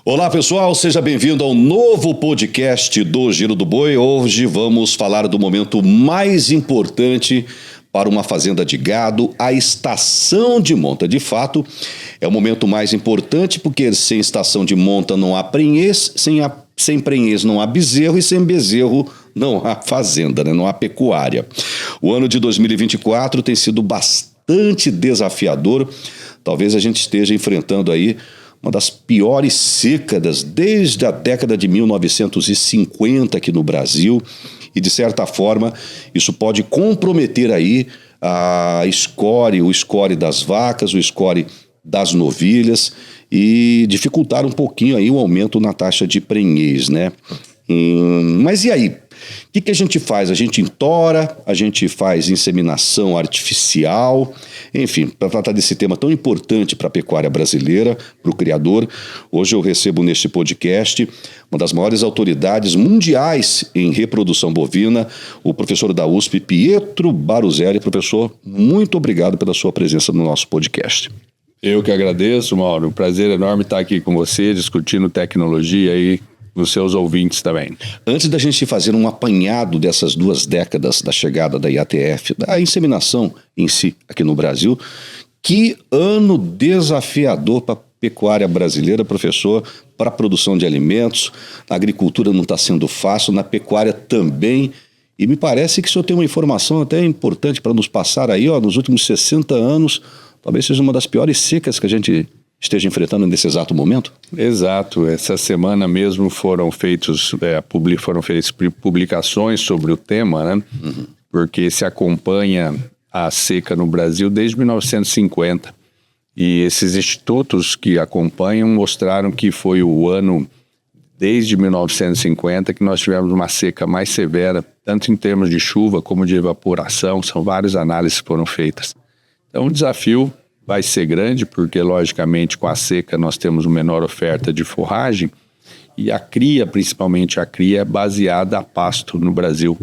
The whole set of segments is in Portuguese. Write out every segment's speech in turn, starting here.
Olá pessoal, seja bem-vindo ao novo podcast do Giro do Boi. Hoje vamos falar do momento mais importante para uma fazenda de gado, a estação de monta. De fato, é o momento mais importante porque sem estação de monta não há prenhez, sem prenhez não há bezerro e sem bezerro não há fazenda, né? Não há pecuária. O ano de 2024 tem sido bastante desafiador. Talvez a gente esteja enfrentando aí uma das piores secas desde a década de 1950 aqui no Brasil e, de certa forma, isso pode comprometer aí o score das vacas, o score das novilhas e dificultar um pouquinho aí o aumento na taxa de prenhez, né? Mas e aí? O que a gente faz? A gente entora, a gente faz inseminação artificial, enfim, para tratar desse tema tão importante para a pecuária brasileira, para o criador. Hoje eu recebo neste podcast uma das maiores autoridades mundiais em reprodução bovina, o professor da USP, Pietro Baruzelli. Professor, muito obrigado pela sua presença no nosso podcast. Eu que agradeço, Mauro. Um prazer enorme estar aqui com você, discutindo tecnologia aí os seus ouvintes também. Antes da gente fazer um apanhado dessas 2 décadas da chegada da IATF, da inseminação em si aqui no Brasil, que ano desafiador para a pecuária brasileira, professor, para a produção de alimentos. Na agricultura não está sendo fácil, na pecuária também. E me parece que o senhor tem uma informação até importante para nos passar aí, nos últimos 60 anos, talvez seja uma das piores secas que a gente esteja enfrentando nesse exato momento? Exato. Essa semana mesmo foram feitas publicações sobre o tema, né? Porque se acompanha a seca no Brasil desde 1950. E esses institutos que acompanham mostraram que foi o ano, desde 1950, que nós tivemos uma seca mais severa, tanto em termos de chuva como de evaporação. São várias análises que foram feitas. Então o desafio vai ser grande, porque logicamente com a seca nós temos uma menor oferta de forragem e a cria, principalmente a cria, é baseada a pasto no Brasil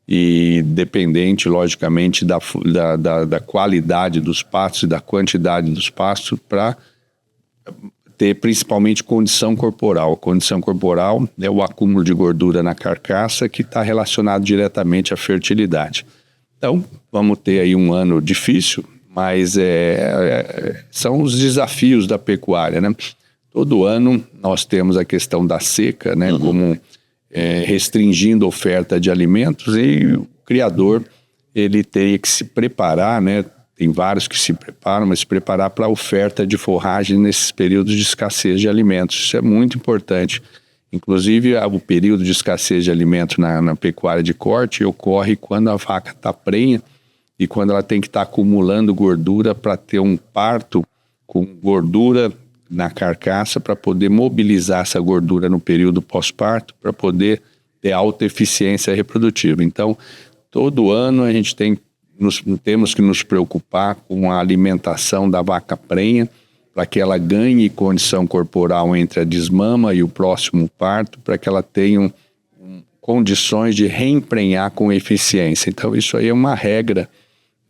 e dependente logicamente da qualidade dos pastos e da quantidade dos pastos para ter principalmente condição corporal. A condição corporal é o acúmulo de gordura na carcaça que está relacionado diretamente à fertilidade. Então vamos ter aí um ano difícil, mas são os desafios da pecuária, né? Todo ano nós temos a questão da seca, né? Como restringindo a oferta de alimentos, e o criador ele teria que se preparar, né? Tem vários que se preparam, mas se preparar para a oferta de forragem nesses períodos de escassez de alimentos. Isso é muito importante. Inclusive, o período de escassez de alimentos na pecuária de corte ocorre quando a vaca está prenha e quando ela tem que estar acumulando gordura para ter um parto com gordura na carcaça, para poder mobilizar essa gordura no período pós-parto, para poder ter alta eficiência reprodutiva. Então, todo ano a gente temos que nos preocupar com a alimentação da vaca prenha, para que ela ganhe condição corporal entre a desmama e o próximo parto, para que ela tenha condições de reemprenhar com eficiência. Então, isso aí é uma regra.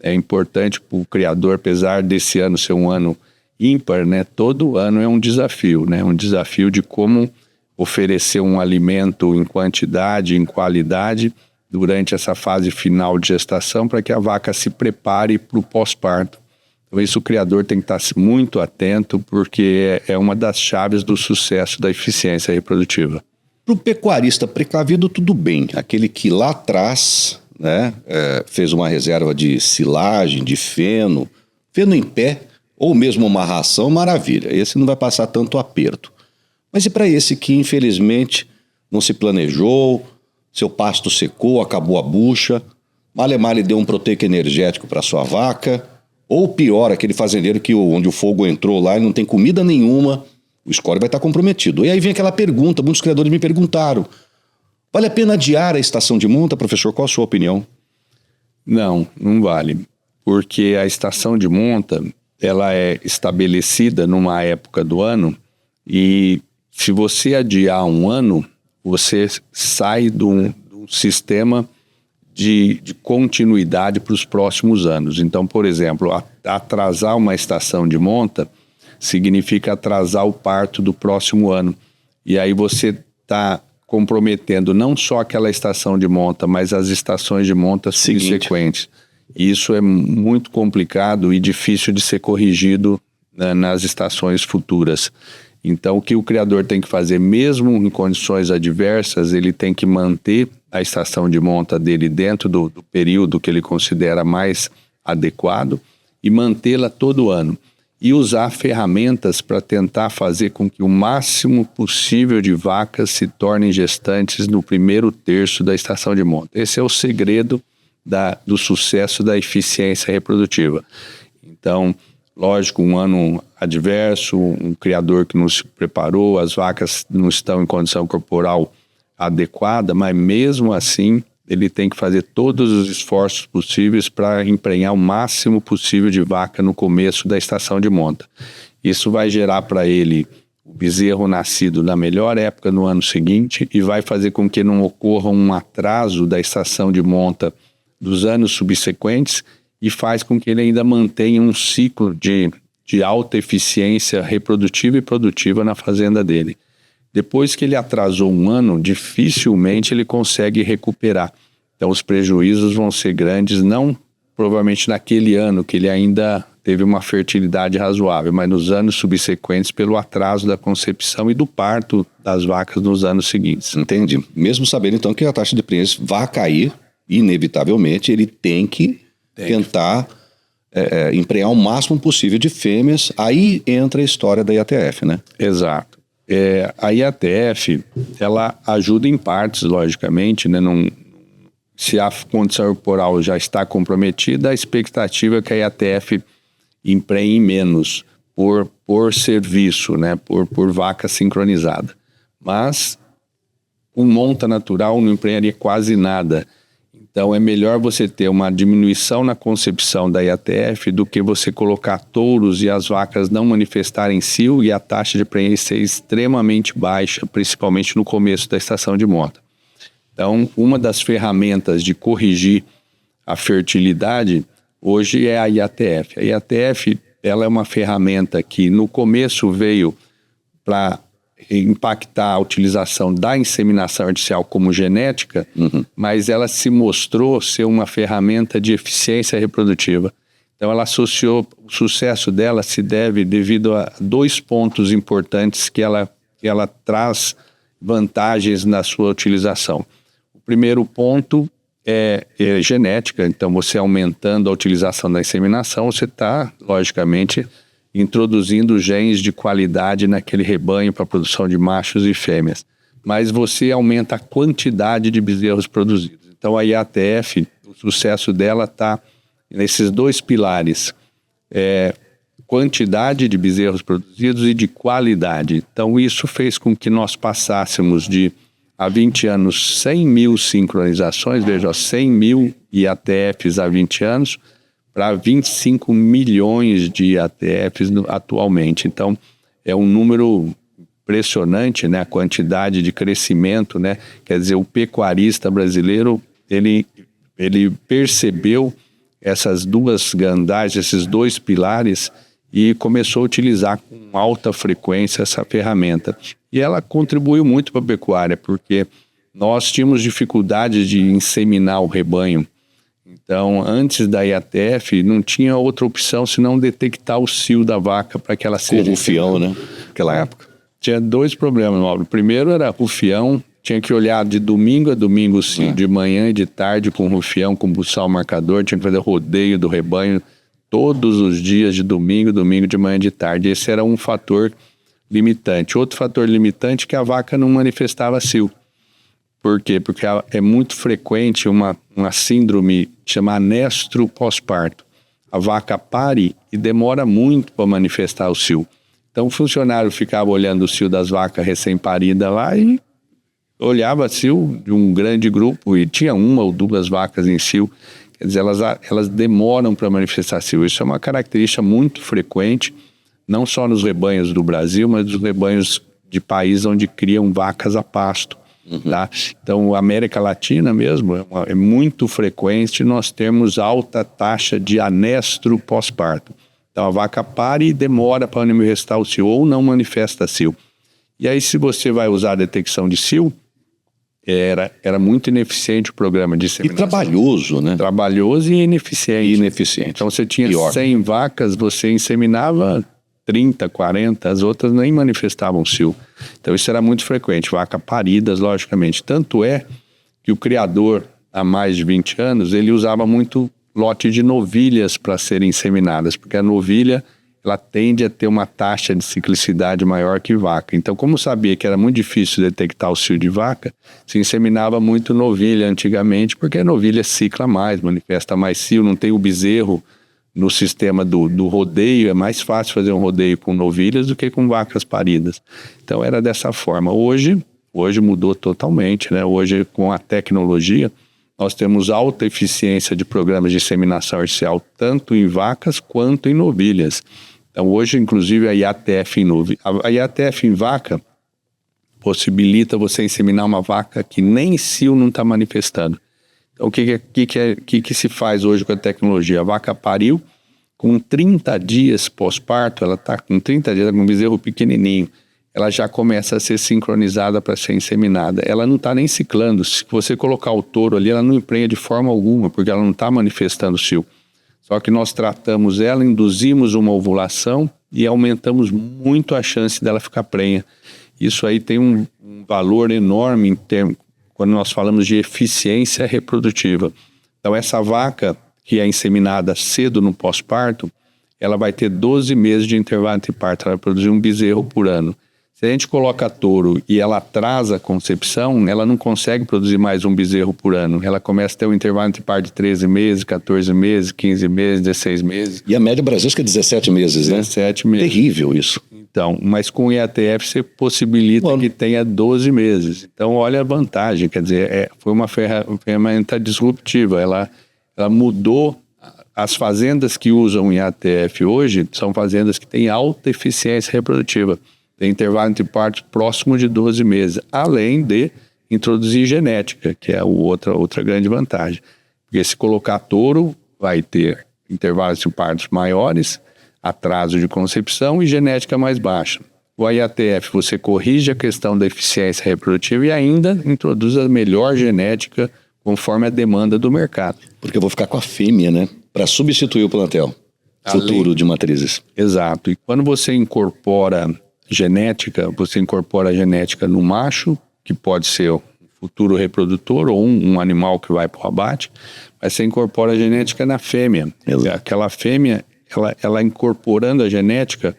É importante para o criador, apesar desse ano ser um ano ímpar, né? Todo ano é um desafio, né? Um desafio de como oferecer um alimento em quantidade, em qualidade, durante essa fase final de gestação, para que a vaca se prepare para o pós-parto. Então isso o criador tem que estar muito atento, porque é uma das chaves do sucesso da eficiência reprodutiva. Para o pecuarista precavido, tudo bem. Aquele que lá atrás, né, fez uma reserva de silagem, de feno em pé, ou mesmo uma ração, maravilha. Esse não vai passar tanto aperto. Mas e para esse que, infelizmente, não se planejou, seu pasto secou, acabou a bucha, male deu um proteico energético para sua vaca, ou pior, aquele fazendeiro onde o fogo entrou lá e não tem comida nenhuma, o score vai estar comprometido. E aí vem aquela pergunta, muitos criadores me perguntaram: vale a pena adiar a estação de monta, professor? Qual a sua opinião? Não vale. Porque a estação de monta, ela é estabelecida numa época do ano, e se você adiar um ano, você sai de um sistema de continuidade para os próximos anos. Então, por exemplo, atrasar uma estação de monta significa atrasar o parto do próximo ano. e aí você está comprometendo não só aquela estação de monta, mas as estações de monta subsequentes. Isso é muito complicado e difícil de ser corrigido, né, nas estações futuras. Então, o que o criador tem que fazer, mesmo em condições adversas, ele tem que manter a estação de monta dele dentro do período que ele considera mais adequado e mantê-la todo ano. E usar ferramentas para tentar fazer com que o máximo possível de vacas se tornem gestantes no primeiro terço da estação de monta. Esse é o segredo do sucesso da eficiência reprodutiva. Então, lógico, um ano adverso, um criador que não se preparou, as vacas não estão em condição corporal adequada, mas mesmo assim ele tem que fazer todos os esforços possíveis para emprenhar o máximo possível de vaca no começo da estação de monta. Isso vai gerar para ele o bezerro nascido na melhor época no ano seguinte e vai fazer com que não ocorra um atraso da estação de monta dos anos subsequentes e faz com que ele ainda mantenha um ciclo de alta eficiência reprodutiva e produtiva na fazenda dele. Depois que ele atrasou um ano, dificilmente ele consegue recuperar. Então os prejuízos vão ser grandes, não provavelmente naquele ano que ele ainda teve uma fertilidade razoável, mas nos anos subsequentes pelo atraso da concepção e do parto das vacas nos anos seguintes. Entendi. Mesmo sabendo então que a taxa de prenhez vai cair, inevitavelmente, ele tem que tentar emprenhar o máximo possível de fêmeas. Aí entra a história da IATF, né? Exato. A IATF, ela ajuda em partes, logicamente, né? Se a condição corporal já está comprometida, a expectativa é que a IATF emprenhe menos por serviço, né? Por vaca sincronizada. Mas com monta natural não emprenharia quase nada. Então é melhor você ter uma diminuição na concepção da IATF do que você colocar touros e as vacas não manifestarem cio e a taxa de prenhez ser extremamente baixa, principalmente no começo da estação de monta. Então, uma das ferramentas de corrigir a fertilidade hoje é a IATF. A IATF, ela é uma ferramenta que no começo veio para impactar a utilização da inseminação artificial como genética, mas ela se mostrou ser uma ferramenta de eficiência reprodutiva. Então ela associou, o sucesso dela se deve devido a 2 pontos importantes que ela traz vantagens na sua utilização. O primeiro ponto é genética, então você aumentando a utilização da inseminação, você está, logicamente, introduzindo genes de qualidade naquele rebanho para a produção de machos e fêmeas. Mas você aumenta a quantidade de bezerros produzidos. Então a IATF, o sucesso dela está nesses 2 pilares. Quantidade de bezerros produzidos e de qualidade. Então isso fez com que nós passássemos de, há 20 anos, 100 mil sincronizações, veja, 100 mil IATFs há 20 anos, para 25 milhões de IATFs atualmente. Então, é um número impressionante, né? A quantidade de crescimento, né? Quer dizer, o pecuarista brasileiro, ele percebeu essas 2 gandagens, esses 2 pilares e começou a utilizar com alta frequência essa ferramenta. E ela contribuiu muito para a pecuária, porque nós tínhamos dificuldade de inseminar o rebanho. Então, antes da IATF, não tinha outra opção senão detectar o cio da vaca para que ela seja... Com rufião, né? Naquela época. Tinha 2 problemas, Mauro. O primeiro era rufião, tinha que olhar de domingo a domingo o cio, de manhã e de tarde com rufião, com buçal marcador, tinha que fazer rodeio do rebanho todos os dias de domingo, de manhã e de tarde. Esse era um fator limitante. Outro fator limitante é que a vaca não manifestava cio. Por quê? Porque é muito frequente uma síndrome chamada anestro pós-parto. A vaca pare e demora muito para manifestar o cio. Então o funcionário ficava olhando o cio das vacas recém-paridas lá e olhava cio de um grande grupo e tinha 1 ou 2 vacas em cio. Quer dizer, elas demoram para manifestar cio. Isso é uma característica muito frequente, não só nos rebanhos do Brasil, mas nos rebanhos de países onde criam vacas a pasto. Tá? Então, a América Latina mesmo, é muito frequente nós termos alta taxa de anestro pós-parto. Então, a vaca pare e demora para manifestar o cio ou não manifesta cio. E aí, se você vai usar a detecção de cio, era muito ineficiente o programa de E inseminação. trabalhoso, né? Trabalhoso e ineficiente. Ineficiente. Então, você tinha Pior. 100 vacas, você inseminava 30, 40, as outras nem manifestavam cio. Então, isso era muito frequente. Vacas paridas, logicamente. Tanto é que o criador, há mais de 20 anos, ele usava muito lote de novilhas para serem inseminadas, porque a novilha ela tende a ter uma taxa de ciclicidade maior que vaca. Então, como sabia que era muito difícil detectar o cio de vaca, se inseminava muito novilha antigamente, porque a novilha cicla mais, manifesta mais cio, não tem o bezerro no sistema do rodeio, é mais fácil fazer um rodeio com novilhas do que com vacas paridas. Então, era dessa forma. Hoje mudou totalmente, né? Hoje, com a tecnologia, nós temos alta eficiência de programas de inseminação artificial, tanto em vacas quanto em novilhas. Então, hoje, inclusive, a IATF em novilha. A IATF em vaca possibilita você inseminar uma vaca que nem cio não está manifestando. Então, o que se faz hoje com a tecnologia? A vaca pariu, com 30 dias pós-parto, ela está com 30 dias, com um bezerro pequenininho, ela já começa a ser sincronizada para ser inseminada. Ela não está nem ciclando. Se você colocar o touro ali, ela não emprenha de forma alguma, porque ela não está manifestando cio. Só que nós tratamos ela, induzimos uma ovulação e aumentamos muito a chance dela ficar prenha. Isso aí tem um valor enorme em termos, quando nós falamos de eficiência reprodutiva. Então, essa vaca que é inseminada cedo no pós-parto, ela vai ter 12 meses de intervalo entre parto, ela vai produzir um bezerro por ano. Se a gente coloca touro e ela atrasa a concepção, ela não consegue produzir mais um bezerro por ano. Ela começa a ter um intervalo entre parto de 13 meses, 14 meses, 15 meses, 16 meses. E a média brasileira é 17 meses, né? 17 meses. Terrível isso. Então, mas com o IATF você possibilita que tenha 12 meses. Então, olha a vantagem, quer dizer, foi uma ferramenta disruptiva. Ela mudou. As fazendas que usam IATF hoje são fazendas que têm alta eficiência reprodutiva. Tem intervalo entre partos próximo de 12 meses, além de introduzir genética, que é outra grande vantagem. Porque se colocar touro, vai ter intervalos de partos maiores, atraso de concepção e genética mais baixa. O IATF, você corrige a questão da eficiência reprodutiva e ainda introduz a melhor genética conforme a demanda do mercado. Porque eu vou ficar com a fêmea, né? Para substituir o plantel futuro de matrizes. Exato. E quando você incorpora genética, você incorpora a genética no macho, que pode ser o futuro reprodutor ou um animal que vai para o abate, mas você incorpora a genética na fêmea. Exato. Aquela fêmea, ela incorporando a genética,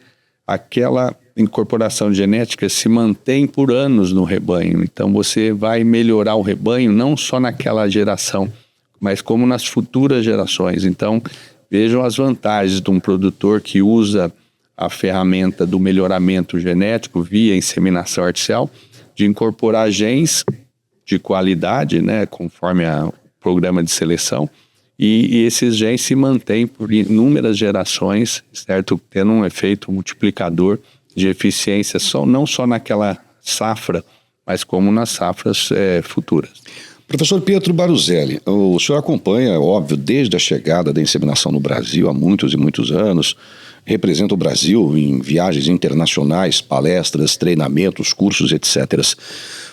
aquela incorporação genética se mantém por anos no rebanho. Então você vai melhorar o rebanho não só naquela geração, mas como nas futuras gerações. Então vejam as vantagens de um produtor que usa a ferramenta do melhoramento genético via inseminação artificial, de incorporar genes de qualidade, né, conforme o programa de seleção, e esses genes se mantêm por inúmeras gerações, certo? Tendo um efeito multiplicador de eficiência, não só naquela safra, mas como nas safras futuras. Professor Pietro Baruzelli, o senhor acompanha, óbvio, desde a chegada da inseminação no Brasil há muitos e muitos anos, representa o Brasil em viagens internacionais, palestras, treinamentos, cursos, etc.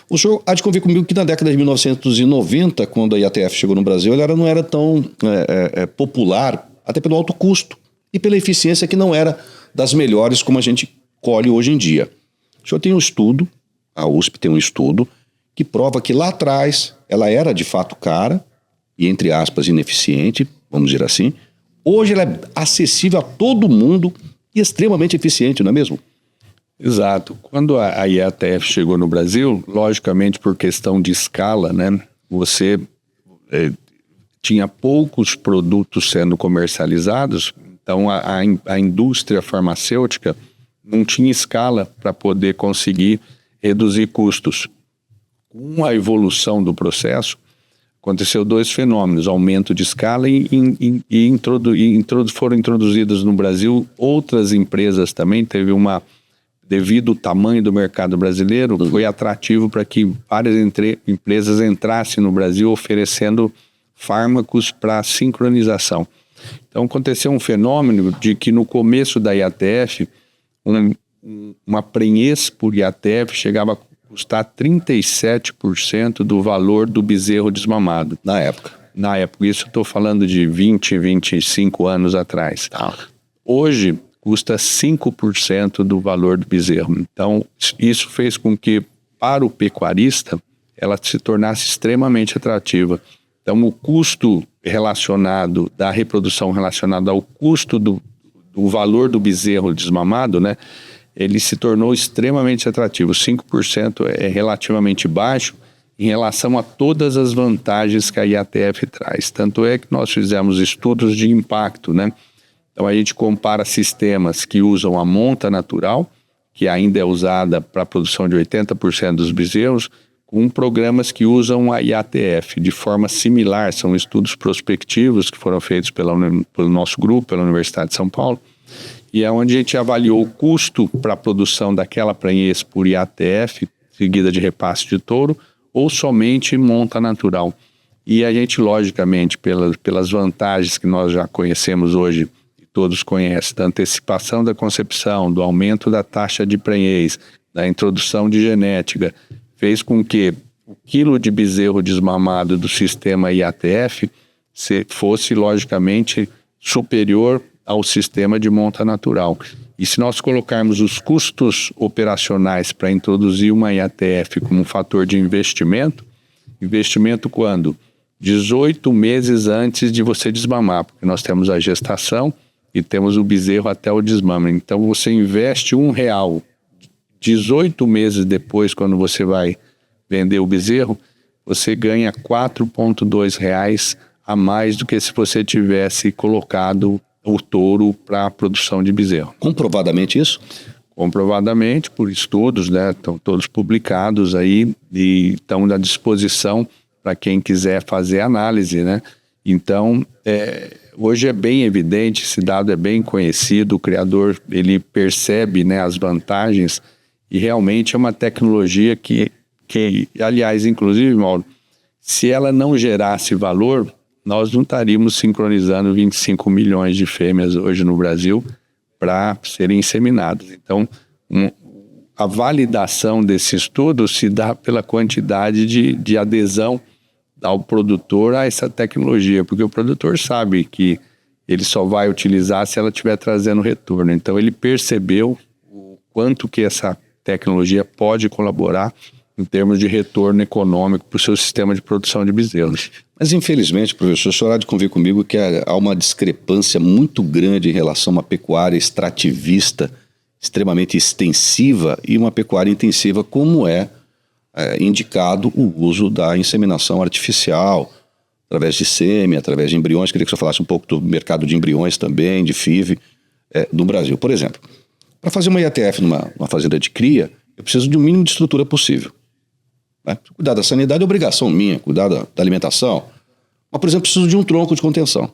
O senhor há de convir comigo que na década de 1990, quando a IATF chegou no Brasil, ela não era tão popular, até pelo alto custo e pela eficiência que não era das melhores como a gente colhe hoje em dia. O senhor tem um estudo, a USP tem um estudo, que prova que lá atrás ela era de fato cara e, entre aspas, ineficiente, vamos dizer assim. Hoje ela é acessível a todo mundo e extremamente eficiente, não é mesmo? Exato. Quando a IATF chegou no Brasil, logicamente por questão de escala, né, você tinha poucos produtos sendo comercializados, então a indústria farmacêutica não tinha escala para poder conseguir reduzir custos. Com a evolução do processo, aconteceu dois fenômenos, aumento de escala e foram introduzidas no Brasil outras empresas também, devido ao tamanho do mercado brasileiro, foi atrativo para que várias empresas entrassem no Brasil oferecendo fármacos para sincronização. Então aconteceu um fenômeno de que no começo da IATF, uma prenhez por IATF chegava a custar 37% do valor do bezerro desmamado. Na época. Na época, isso eu estou falando de 20, 25 anos atrás. Hoje, custa 5% do valor do bezerro. Então, isso fez com que, para o pecuarista, ela se tornasse extremamente atrativa. Então, o custo relacionado da reprodução, relacionado ao custo do valor do bezerro desmamado, né, ele se tornou extremamente atrativo. 5% é relativamente baixo em relação a todas as vantagens que a IATF traz. Tanto é que nós fizemos estudos de impacto, né? Então a gente compara sistemas que usam a monta natural, que ainda é usada para a produção de 80% dos bezerros, com programas que usam a IATF de forma similar. São estudos prospectivos que foram feitos pelo nosso grupo, pela Universidade de São Paulo, e é onde a gente avaliou o custo para a produção daquela prenhez por IATF, seguida de repasse de touro, ou somente monta natural. E a gente, logicamente, pelas vantagens que nós já conhecemos hoje, e todos conhecem, da antecipação da concepção, do aumento da taxa de prenhez, da introdução de genética, fez com que o quilo de bezerro desmamado do sistema IATF fosse, logicamente, superior ao sistema de monta natural. E se nós colocarmos os custos operacionais para introduzir uma IATF como um fator de investimento quando? 18 meses antes de você desmamar, porque nós temos a gestação e temos o bezerro até o desmame. Então você investe R$1, 18 meses depois, quando você vai vender o bezerro, você ganha R$4,2 a mais do que se você tivesse colocado o touro para a produção de bezerro. Comprovadamente isso? Comprovadamente, por estudos, né? Estão todos publicados aí e estão à disposição para quem quiser fazer análise, né? Então, hoje é bem evidente, esse dado é bem conhecido, o criador, ele percebe, né, as vantagens e realmente é uma tecnologia que aliás, inclusive, Mauro, se ela não gerasse valor, nós não estaríamos sincronizando 25 milhões de fêmeas hoje no Brasil para serem inseminadas. Então, a validação desse estudo se dá pela quantidade de adesão ao produtor a essa tecnologia, porque o produtor sabe que ele só vai utilizar se ela estiver trazendo retorno. Então, ele percebeu o quanto que essa tecnologia pode colaborar em termos de retorno econômico para o seu sistema de produção de bezerros. Mas, infelizmente, professor, o senhor há de convir comigo que há uma discrepância muito grande em relação a uma pecuária extrativista, extremamente extensiva, e uma pecuária intensiva, como é indicado o uso da inseminação artificial, através de sêmen, através de embriões. Queria que o senhor falasse um pouco do mercado de embriões também, de FIV, no Brasil. Por exemplo, para fazer uma IATF numa fazenda de cria, eu preciso de um mínimo de estrutura possível. Cuidar da sanidade é obrigação minha, cuidar da alimentação. Mas, por exemplo, preciso de um tronco de contenção.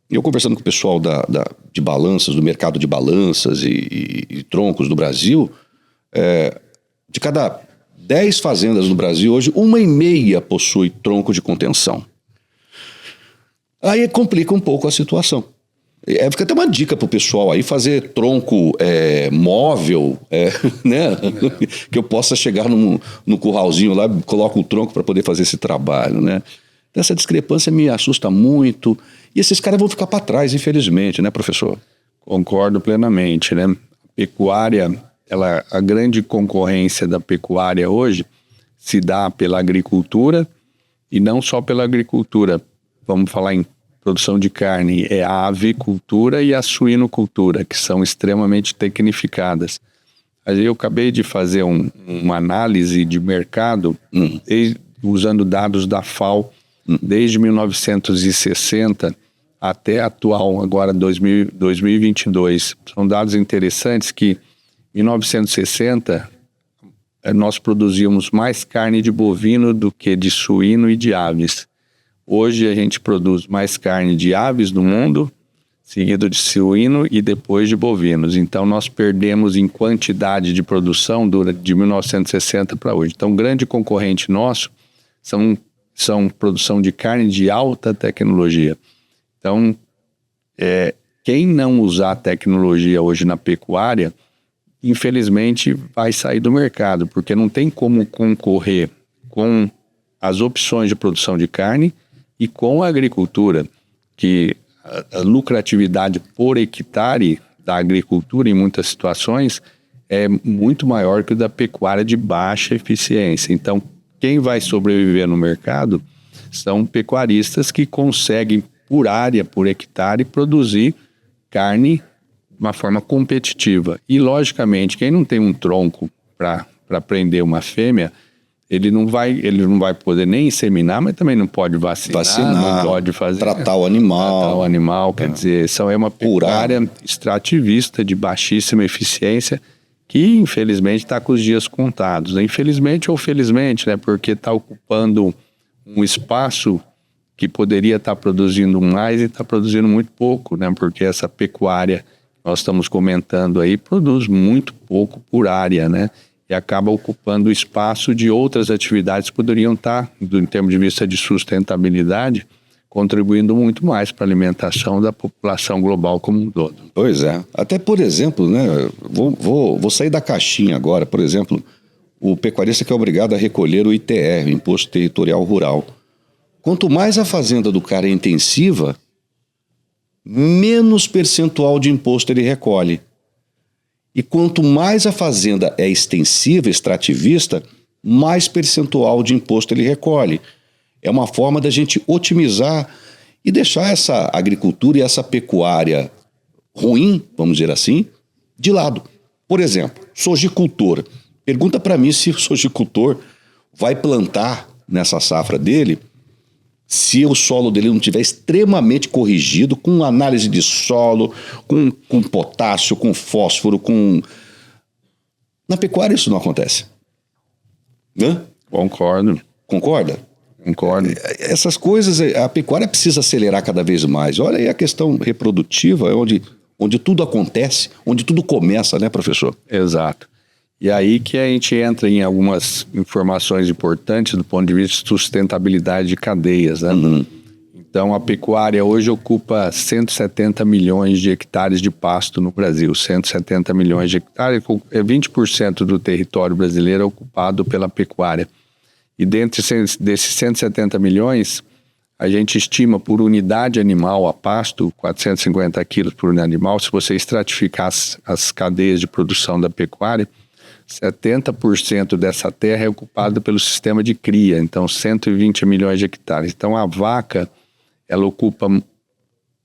E eu conversando com o pessoal de balanças, do mercado de balanças e troncos do Brasil, de cada 10 fazendas no Brasil hoje, 1,5 possui tronco de contenção. Aí complica um pouco a situação. Fica até uma dica para o pessoal aí fazer tronco móvel, né? Que eu possa chegar no curralzinho lá, coloco o tronco para poder fazer esse trabalho, né? Então, essa discrepância me assusta muito e esses caras vão ficar para trás, infelizmente, né, professor? Concordo plenamente, né? Pecuária, a grande concorrência da pecuária hoje se dá pela agricultura e não só pela agricultura. Vamos falar em produção de carne, é a avicultura e a suinocultura, que são extremamente tecnificadas. Eu acabei de fazer uma análise de mercado usando dados da FAO desde 1960 até atual, agora 2022. São dados interessantes que em 1960 nós produzíamos mais carne de bovino do que de suíno e de aves. Hoje a gente produz mais carne de aves no mundo, seguido de suíno e depois de bovinos. Então nós perdemos em quantidade de produção de 1960 para hoje. Então, um grande concorrente nosso são produção de carne de alta tecnologia. Então, quem não usar tecnologia hoje na pecuária infelizmente vai sair do mercado, porque não tem como concorrer com as opções de produção de carne e com a agricultura, que a lucratividade por hectare da agricultura em muitas situações é muito maior que o da pecuária de baixa eficiência. Então, quem vai sobreviver no mercado são pecuaristas que conseguem, por área, por hectare, produzir carne de uma forma competitiva. E, logicamente, quem não tem um tronco para prender uma fêmea, ele não vai poder nem inseminar, mas também não pode vacinar, não pode fazer... Tratar o animal. Quer dizer, é uma pecuária extrativista de baixíssima eficiência que, infelizmente, está com os dias contados. Infelizmente ou felizmente, né? Porque está ocupando um espaço que poderia estar produzindo mais e está produzindo muito pouco, né? Porque essa pecuária, nós estamos comentando aí, produz muito pouco por área, né? E acaba ocupando o espaço de outras atividades que poderiam estar, em termos de vista de sustentabilidade, contribuindo muito mais para a alimentação da população global como um todo. Pois é. Até, por exemplo, né, vou sair da caixinha agora. Por exemplo, o pecuarista que é obrigado a recolher o ITR, o Imposto Territorial Rural. Quanto mais a fazenda do cara é intensiva, menos percentual de imposto ele recolhe. E quanto mais a fazenda é extensiva, extrativista, mais percentual de imposto ele recolhe. É uma forma da gente otimizar e deixar essa agricultura e essa pecuária ruim, vamos dizer assim, de lado. Por exemplo, sojicultor. Pergunta para mim se o sojicultor vai plantar nessa safra dele se o solo dele não estiver extremamente corrigido, com análise de solo, com potássio, com fósforo, com... Na pecuária isso não acontece. Hã? Concordo. Concorda? Concordo. Essas coisas, a pecuária precisa acelerar cada vez mais. Olha aí a questão reprodutiva, é onde tudo acontece, onde tudo começa, né, professor? Exato. E aí que a gente entra em algumas informações importantes do ponto de vista de sustentabilidade de cadeias, né? Uhum. Então, a pecuária hoje ocupa 170 milhões de hectares de pasto no Brasil. 170 milhões de hectares, 20% do território brasileiro é ocupado pela pecuária. E dentro desses 170 milhões, a gente estima por unidade animal a pasto, 450 quilos por unidade animal. Se você estratificar as cadeias de produção da pecuária, 70% dessa terra é ocupada pelo sistema de cria, então 120 milhões de hectares. Então a vaca, ela ocupa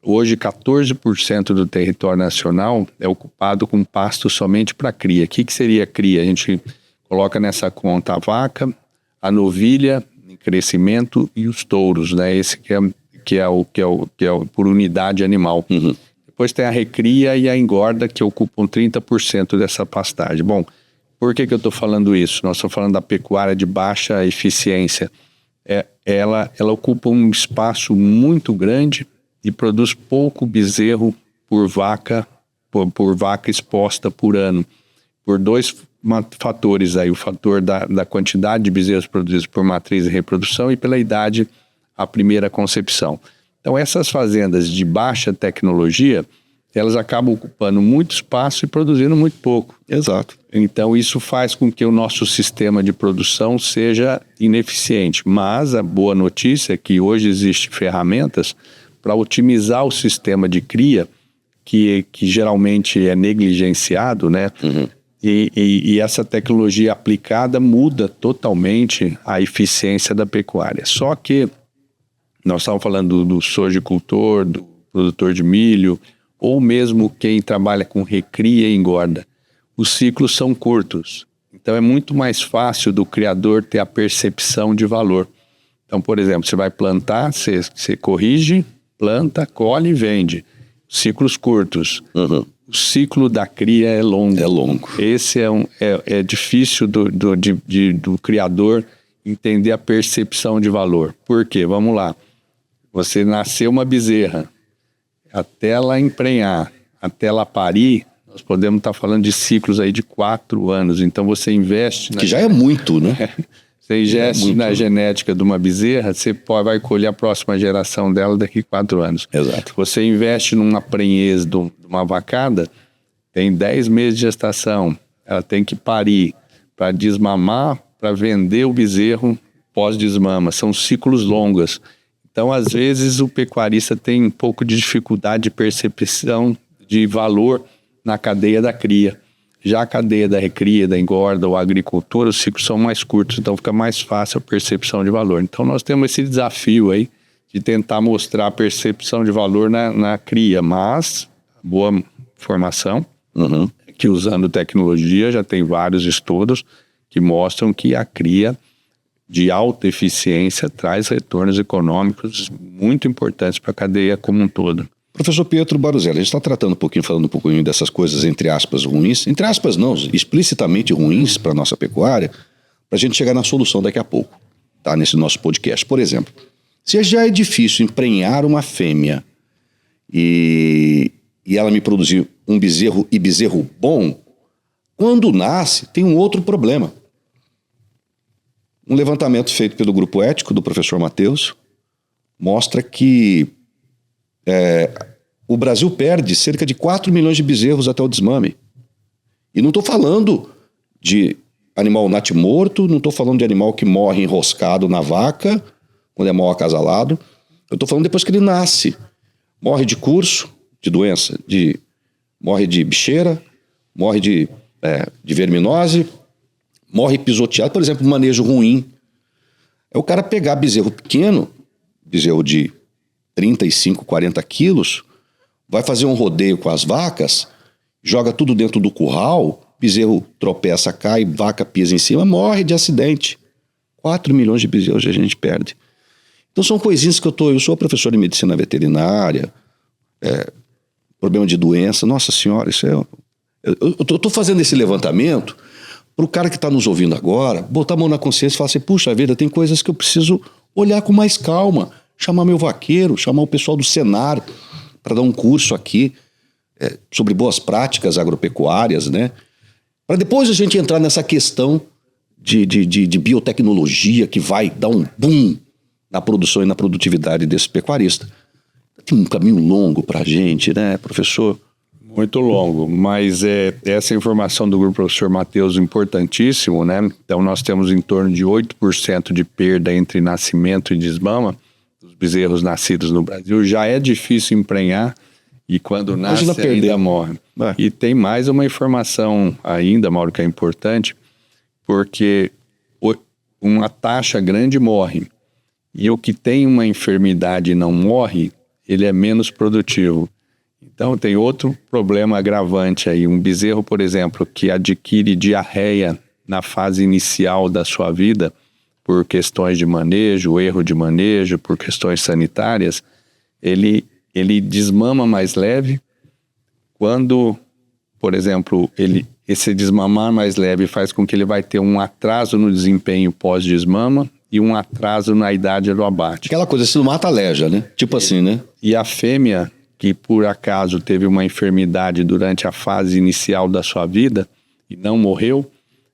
hoje 14% do território nacional, é ocupado com pasto somente para cria. O que seria cria? A gente coloca nessa conta a vaca, a novilha em crescimento e os touros, né? Esse que é o por unidade animal. Uhum. Depois tem a recria e a engorda, que ocupam 30% dessa pastagem. Bom, por que eu estou falando isso? Nós estamos falando da pecuária de baixa eficiência. Ela ocupa um espaço muito grande e produz pouco bezerro por vaca exposta por ano. Por dois fatores aí, o fator da quantidade de bezerros produzidos por matriz e reprodução e pela idade à primeira concepção. Então essas fazendas de baixa tecnologia, elas acabam ocupando muito espaço e produzindo muito pouco. Exato. Então isso faz com que o nosso sistema de produção seja ineficiente. Mas a boa notícia é que hoje existem ferramentas para otimizar o sistema de cria, que geralmente é negligenciado, né? Uhum. E essa tecnologia aplicada muda totalmente a eficiência da pecuária. Só que nós estamos falando do sojicultor, do produtor de milho, ou mesmo quem trabalha com recria e engorda. Os ciclos são curtos, então é muito mais fácil do criador ter a percepção de valor. Então, por exemplo, você vai plantar, você corrige, planta, colhe e vende. Ciclos curtos. Uhum. O ciclo da cria é longo. É longo. Esse é difícil do criador entender a percepção de valor. Por quê? Vamos lá. Você nasceu uma bezerra, até ela emprenhar, até ela parir, nós podemos estar falando de ciclos aí de 4 anos. Então você investe... Que já é muito, né? Você investe na genética de uma bezerra, você vai colher a próxima geração dela daqui a 4 anos. Exato. Você investe numa prenhez de uma vacada, tem 10 meses de gestação. ela tem que parir para desmamar, para vender o bezerro pós-desmama. São ciclos longos. Então, às vezes, o pecuarista tem um pouco de dificuldade de percepção de valor na cadeia da cria. Já a cadeia da recria, da engorda ou agricultura, os ciclos são mais curtos, então fica mais fácil a percepção de valor. Então, nós temos esse desafio aí de tentar mostrar a percepção de valor na cria, mas boa formação, que usando tecnologia já tem vários estudos que mostram que a cria de alta eficiência traz retornos econômicos muito importantes para a cadeia como um todo. Professor Pietro Baruzelli, a gente está falando um pouquinho dessas coisas entre aspas ruins, entre aspas não, explicitamente ruins para a nossa pecuária, para a gente chegar na solução daqui a pouco, tá? Nesse nosso podcast. Por exemplo, se já é difícil emprenhar uma fêmea e ela me produzir um bezerro e bezerro bom, quando nasce tem um outro problema. Um levantamento feito pelo Grupo Ético do professor Matheus mostra que o Brasil perde cerca de 4 milhões de bezerros até o desmame. E não estou falando de animal natimorto, não estou falando de animal que morre enroscado na vaca, quando é mal acasalado. Eu estou falando depois que ele nasce. Morre de curso, de doença, morre de bicheira, morre de verminose, morre pisoteado, por exemplo, um manejo ruim. É o cara pegar bezerro pequeno, bezerro de 35, 40 quilos, vai fazer um rodeio com as vacas, joga tudo dentro do curral, bezerro tropeça, cai, vaca pisa em cima, morre de acidente. 4 milhões de bezerros a gente perde. Então são coisinhas que eu sou professor de medicina veterinária, problema de doença, nossa senhora, isso eu estou fazendo esse levantamento para o cara que está nos ouvindo agora, botar a mão na consciência e falar assim, puxa vida, tem coisas que eu preciso olhar com mais calma, chamar meu vaqueiro, chamar o pessoal do Senar para dar um curso aqui sobre boas práticas agropecuárias, né? Para depois a gente entrar nessa questão de biotecnologia que vai dar um boom na produção e na produtividade desse pecuarista. Tem um caminho longo para a gente, né, professor? Muito longo, mas essa informação do grupo professor Matheus importantíssimo, né? Então nós temos em torno de 8% de perda entre nascimento e desmama dos bezerros nascidos no Brasil. Já é difícil emprenhar e quando nasce ainda morre. E tem mais uma informação ainda, Mauro, que é importante, porque uma taxa grande morre e o que tem uma enfermidade e não morre, ele é menos produtivo. Então tem outro problema agravante aí, um bezerro, por exemplo, que adquire diarreia na fase inicial da sua vida por questões de manejo, erro de manejo, por questões sanitárias, ele desmama mais leve quando, por exemplo, esse desmamar mais leve faz com que ele vai ter um atraso no desempenho pós-desmama e um atraso na idade do abate. Aquela coisa, se não mata, aleja, né? Tipo assim, né? E a fêmea que por acaso teve uma enfermidade durante a fase inicial da sua vida e não morreu,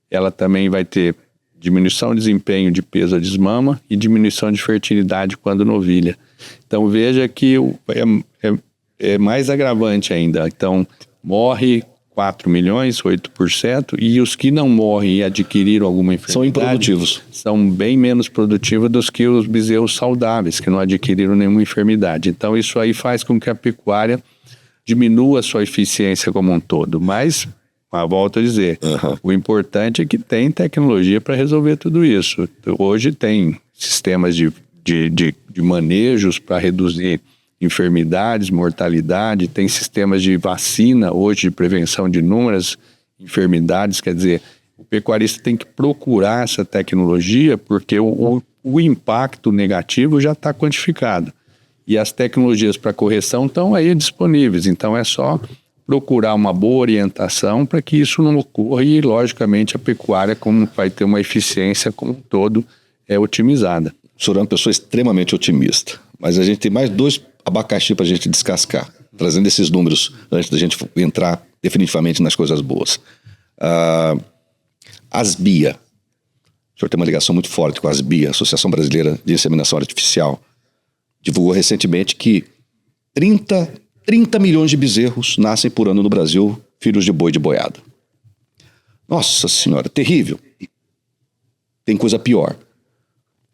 ela também vai ter diminuição de desempenho de peso a desmama e diminuição de fertilidade quando novilha. Então veja que é mais agravante ainda. Então morre 4 milhões, 8%, e os que não morrem e adquiriram alguma enfermidade são improdutivos. São bem menos produtivos do que os bezerros saudáveis, que não adquiriram nenhuma enfermidade. Então isso aí faz com que a pecuária diminua a sua eficiência como um todo. Mas, volto a dizer, o importante é que tem tecnologia para resolver tudo isso. Hoje tem sistemas de manejos para reduzir enfermidades, mortalidade, tem sistemas de vacina hoje de prevenção de inúmeras enfermidades, quer dizer, o pecuarista tem que procurar essa tecnologia porque o impacto negativo já está quantificado e as tecnologias para correção estão aí disponíveis, então é só procurar uma boa orientação para que isso não ocorra e, logicamente, a pecuária como vai ter uma eficiência como um todo otimizada. O senhor é uma pessoa extremamente otimista, mas a gente tem mais 2 abacaxi para a gente descascar, trazendo esses números antes da gente entrar definitivamente nas coisas boas. Asbia, o senhor tem uma ligação muito forte com a Asbia, Associação Brasileira de Inseminação Artificial, divulgou recentemente que 30 milhões de bezerros nascem por ano no Brasil, filhos de boi de boiada. Nossa Senhora, terrível. Tem coisa pior.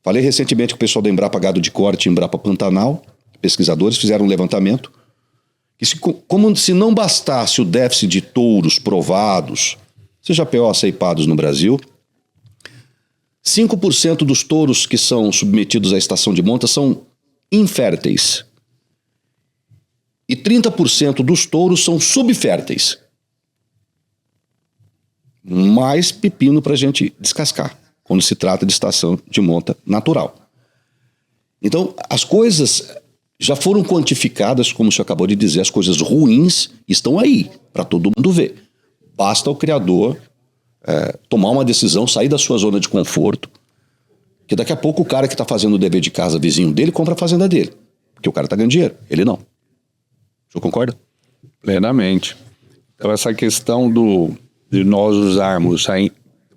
Falei recentemente com o pessoal da Embrapa Gado de Corte e Embrapa Pantanal, pesquisadores fizeram um levantamento, que como se não bastasse o déficit de touros provados, seja PO aceipados no Brasil, 5% dos touros que são submetidos à estação de monta são inférteis. E 30% dos touros são subférteis. Mais pepino para a gente descascar, quando se trata de estação de monta natural. Então, as coisas já foram quantificadas, como o senhor acabou de dizer, as coisas ruins estão aí, para todo mundo ver. Basta o criador tomar uma decisão, sair da sua zona de conforto, que daqui a pouco o cara que está fazendo o dever de casa, vizinho dele, compra a fazenda dele. Porque o cara está ganhando dinheiro, ele não. O senhor concorda? Plenamente. Então, essa questão de nós usarmos,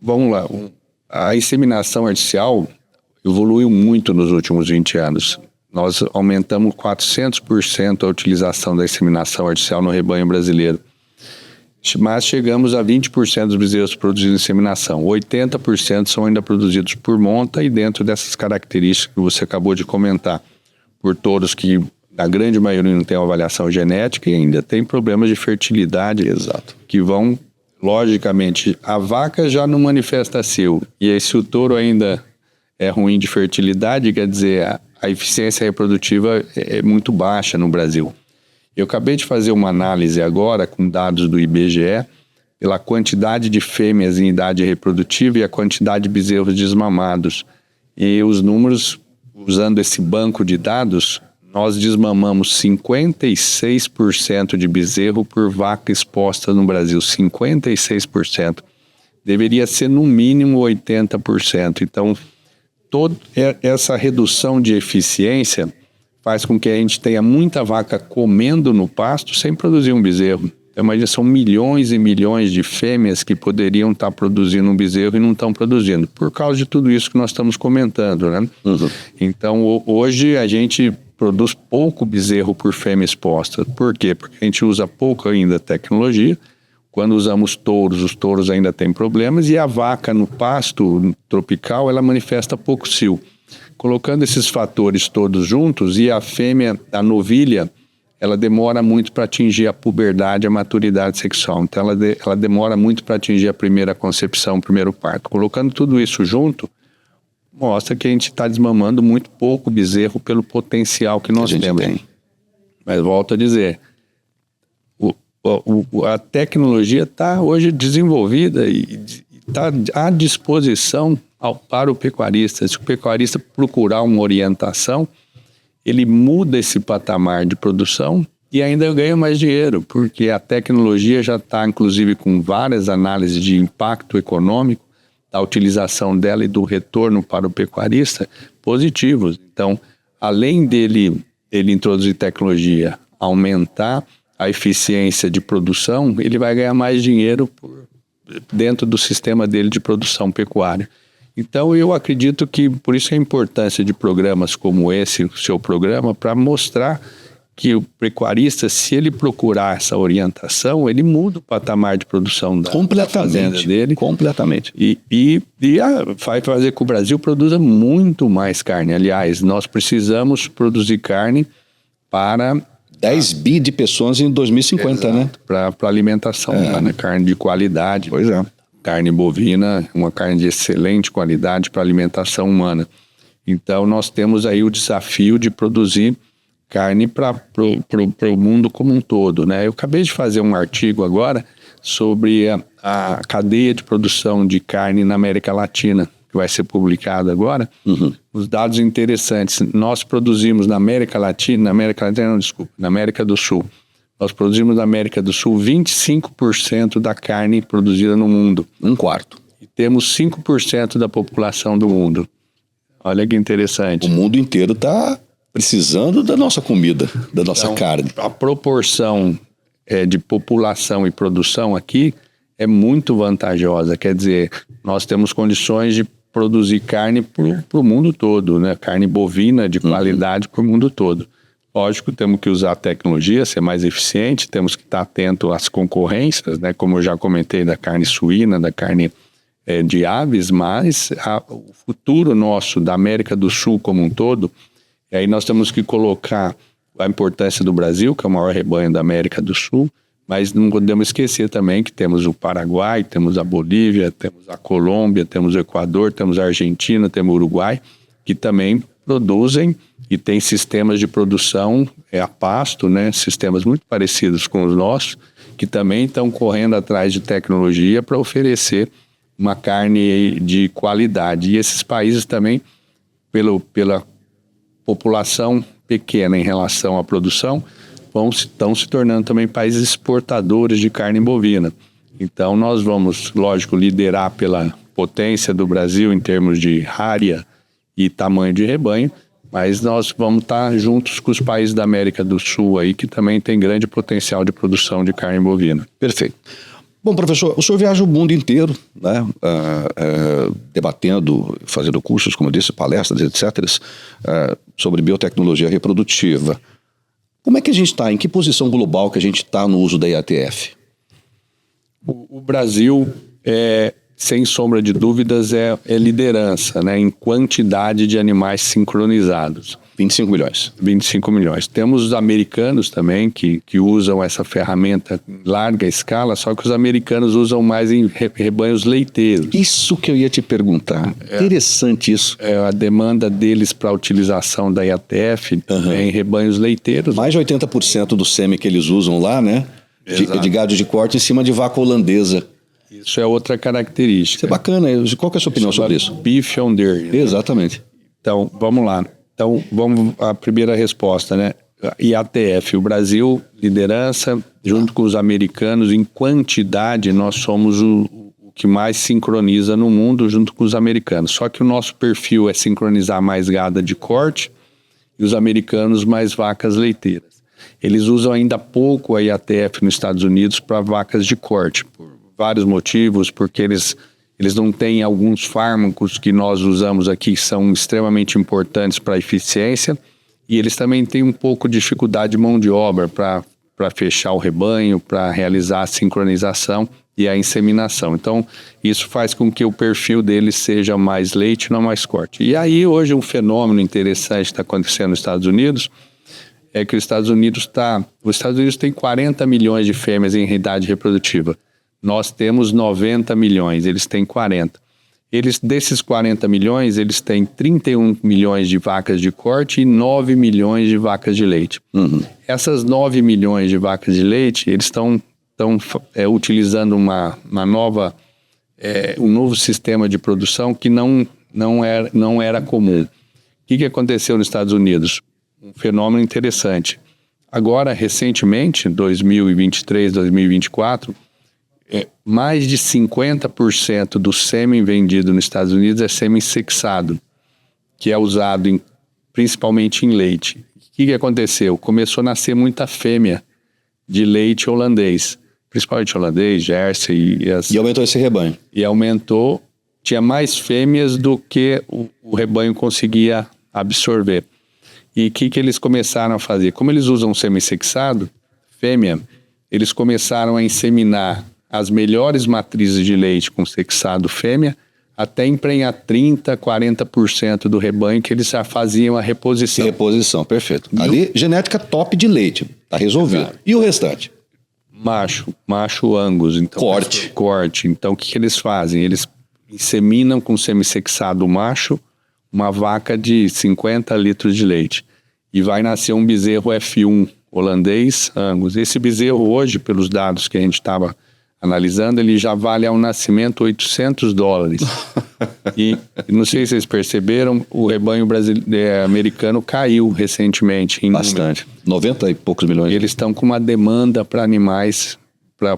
vamos lá, a inseminação artificial evoluiu muito nos últimos 20 anos. Nós aumentamos 400% a utilização da inseminação artificial no rebanho brasileiro. Mas chegamos a 20% dos bezerros produzidos em inseminação. 80% são ainda produzidos por monta e dentro dessas características que você acabou de comentar, por touros que, na grande maioria, não tem uma avaliação genética e ainda tem problemas de fertilidade. Exato. Que vão, logicamente, a vaca já não manifesta cio. E aí, se o touro ainda é ruim de fertilidade, quer dizer, a eficiência reprodutiva é muito baixa no Brasil. Eu acabei de fazer uma análise agora com dados do IBGE pela quantidade de fêmeas em idade reprodutiva e a quantidade de bezerros desmamados. E os números, usando esse banco de dados, nós desmamamos 56% de bezerro por vaca exposta no Brasil. 56%. Deveria ser no mínimo 80%. Então, toda essa redução de eficiência faz com que a gente tenha muita vaca comendo no pasto sem produzir um bezerro. Então, imagina, são milhões e milhões de fêmeas que poderiam estar produzindo um bezerro e não estão produzindo, por causa de tudo isso que nós estamos comentando, né? Uhum. Então, hoje a gente produz pouco bezerro por fêmea exposta. Por quê? Porque a gente usa pouco ainda tecnologia. Quando usamos touros, os touros ainda têm problemas e a vaca no pasto tropical, ela manifesta pouco cio. Colocando esses fatores todos juntos e a fêmea, a novilha, ela demora muito para atingir a puberdade, a maturidade sexual. Então ela demora muito para atingir a primeira concepção, o primeiro parto. Colocando tudo isso junto, mostra que a gente está desmamando muito pouco bezerro pelo potencial que nós temos. Mas volto a dizer, a tecnologia está hoje desenvolvida e está à disposição para o pecuarista. Se o pecuarista procurar uma orientação, ele muda esse patamar de produção e ainda ganha mais dinheiro, porque a tecnologia já está, inclusive, com várias análises de impacto econômico da utilização dela e do retorno para o pecuarista positivos. Então, além dele introduzir tecnologia, aumentar a eficiência de produção, ele vai ganhar mais dinheiro dentro do sistema dele de produção pecuária. Então, eu acredito que por isso a importância de programas como esse, o seu programa, para mostrar que o pecuarista, se ele procurar essa orientação, ele muda o patamar de produção da fazenda dele. Completamente. E vai fazer com que o Brasil produza muito mais carne. Aliás, nós precisamos produzir carne para 10 bi de pessoas em 2050, exato, né? Para alimentação, né? Carne de qualidade. Pois é. Carne bovina, uma carne de excelente qualidade para alimentação humana. Então, nós temos aí o desafio de produzir carne para o mundo como um todo, né? Eu acabei de fazer um artigo agora sobre a cadeia de produção de carne na América Latina, que vai ser publicado agora. Uhum. Os dados interessantes. Nós produzimos na América do Sul. Nós produzimos na América do Sul 25% da carne produzida no mundo. 1/4. E temos 5% da população do mundo. Olha que interessante. O mundo inteiro está precisando da nossa comida, da nossa carne. A proporção de população e produção aqui é muito vantajosa. Quer dizer, nós temos condições de produzir carne para o mundo todo, né? Carne bovina de qualidade para o mundo todo. Lógico, temos que usar a tecnologia, ser mais eficiente, temos que estar atento às concorrências, né? Como eu já comentei, da carne suína, da carne de aves, mas o futuro nosso da América do Sul como um todo, e aí nós temos que colocar a importância do Brasil, que é o maior rebanho da América do Sul, mas não podemos esquecer também que temos o Paraguai, temos a Bolívia, temos a Colômbia, temos o Equador, temos a Argentina, temos o Uruguai, que também produzem e têm sistemas de produção a pasto, né? Sistemas muito parecidos com os nossos, que também estão correndo atrás de tecnologia para oferecer uma carne de qualidade. E esses países também, pela população pequena em relação à produção, estão se tornando também países exportadores de carne bovina. Então nós vamos, lógico, liderar pela potência do Brasil em termos de área e tamanho de rebanho, mas nós vamos estar juntos com os países da América do Sul aí, que também tem grande potencial de produção de carne bovina. Perfeito. Bom, professor, o senhor viaja o mundo inteiro, né, debatendo, fazendo cursos, como eu disse, palestras, etc., sobre biotecnologia reprodutiva. Como é que a gente está? Em que posição global que a gente está no uso da IATF? O Brasil, sem sombra de dúvidas, é liderança, né, em quantidade de animais sincronizados. 25 milhões. 25 milhões. Temos os americanos também que usam essa ferramenta em larga escala, só que os americanos usam mais em rebanhos leiteiros. Isso que eu ia te perguntar. Interessante isso. A demanda deles para a utilização da IATF é em rebanhos leiteiros. Mais de 80% do sêmen que eles usam lá, né? De gado de corte em cima de vaca holandesa. Isso é outra característica. Isso é bacana. Qual que é a sua opinião sobre isso? Beef on dairy. Exatamente. Então, vamos lá. Então, vamos à primeira resposta, né? IATF, o Brasil, liderança, junto com os americanos, em quantidade, nós somos o que mais sincroniza no mundo, junto com os americanos. Só que o nosso perfil é sincronizar mais gado de corte e os americanos mais vacas leiteiras. Eles usam ainda pouco a IATF nos Estados Unidos para vacas de corte, por vários motivos, porque eles não têm alguns fármacos que nós usamos aqui que são extremamente importantes para a eficiência, e eles também têm um pouco de dificuldade de mão de obra para fechar o rebanho, para realizar a sincronização e a inseminação. Então, isso faz com que o perfil deles seja mais leite e não mais corte. E aí, hoje, um fenômeno interessante que está acontecendo nos Estados Unidos é que os Estados Unidos tem 40 milhões de fêmeas em idade reprodutiva. Nós temos 90 milhões, eles têm 40. Desses 40 milhões, eles têm 31 milhões de vacas de corte e 9 milhões de vacas de leite. Essas 9 milhões de vacas de leite, eles estão utilizando um novo sistema de produção que não era comum. O que aconteceu nos Estados Unidos? Um fenômeno interessante. Agora, recentemente, 2023, 2024... mais de 50% do sêmen vendido nos Estados Unidos é sêmen sexado, que é usado principalmente em leite. O que aconteceu? Começou a nascer muita fêmea de leite holandês, principalmente holandês, Jersey. E aumentou esse rebanho. E aumentou, tinha mais fêmeas do que o rebanho conseguia absorver. E o que eles começaram a fazer? Como eles usam sêmen sexado, fêmea, eles começaram a inseminar as melhores matrizes de leite com sexado fêmea, até emprenhar 30%, 40% do rebanho, que eles já faziam a reposição. Reposição, perfeito. Ali, genética top de leite, tá resolvido. Claro. E o restante? Macho Angus. Então, corte. Então, o que eles fazem? Eles inseminam com semissexado macho uma vaca de 50 litros de leite. E vai nascer um bezerro F1 holandês Angus. Esse bezerro hoje, pelos dados que a gente estava analisando, ele já vale ao nascimento $800. E não sei se vocês perceberam, o rebanho americano caiu recentemente. Bastante. 90 e poucos milhões. Eles estão com uma demanda para animais para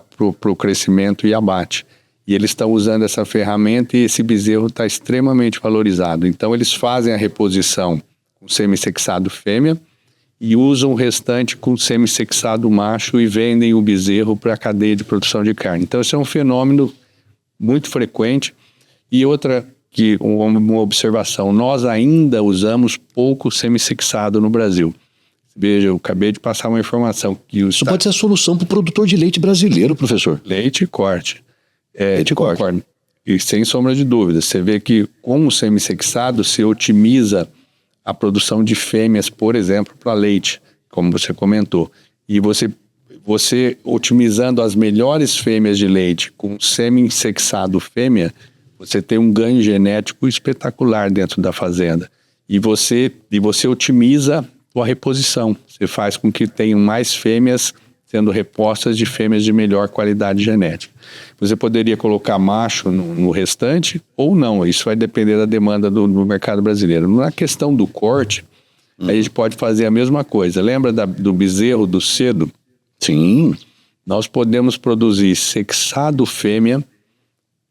o crescimento e abate. E eles estão usando essa ferramenta e esse bezerro está extremamente valorizado. Então eles fazem a reposição com semissexado fêmea e usam o restante com semissexado macho e vendem o bezerro para a cadeia de produção de carne. Então, esse é um fenômeno muito frequente. E outra, uma observação, nós ainda usamos pouco semissexado no Brasil. Veja, eu acabei de passar uma informação que Isso pode ser a solução para o produtor de leite brasileiro, professor. Leite e corte. Leite e corte. Concordo. E sem sombra de dúvida, você vê que com o semi-sexado se otimiza a produção de fêmeas, por exemplo, para leite, como você comentou. E você otimizando as melhores fêmeas de leite com semi-sexado fêmea, você tem um ganho genético espetacular dentro da fazenda. E você otimiza a reposição. Você faz com que tenham mais fêmeas sendo repostas de fêmeas de melhor qualidade genética. Você poderia colocar macho no restante ou não. Isso vai depender da demanda do mercado brasileiro. Na questão do corte, a gente pode fazer a mesma coisa. Lembra do bezerro, do cedo? Sim. Nós podemos produzir sexado fêmea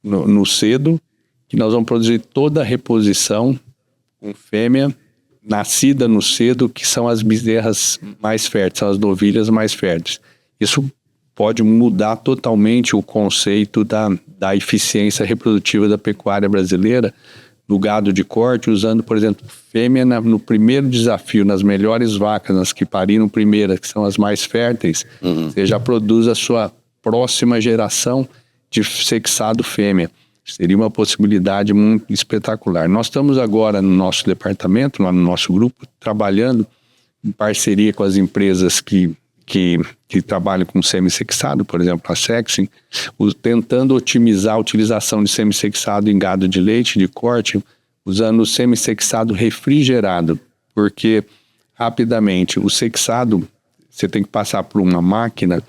no cedo, que nós vamos produzir toda a reposição com fêmea nascida no cedo, que são as bezerras mais férteis, são as novilhas mais férteis. Isso pode mudar totalmente o conceito da eficiência reprodutiva da pecuária brasileira no gado de corte, usando, por exemplo, fêmea no primeiro desafio, nas melhores vacas, nas que pariram primeira, que são as mais férteis, você já produz a sua próxima geração de sexado fêmea. Seria uma possibilidade muito espetacular. Nós estamos agora no nosso departamento, lá no nosso grupo, trabalhando em parceria com as empresas que trabalham com semi-sexado, por exemplo, a Sexing, tentando otimizar a utilização de semi-sexado em gado de leite, de corte, usando o semi-sexado refrigerado, porque, rapidamente, o sexado, você tem que passar por uma máquina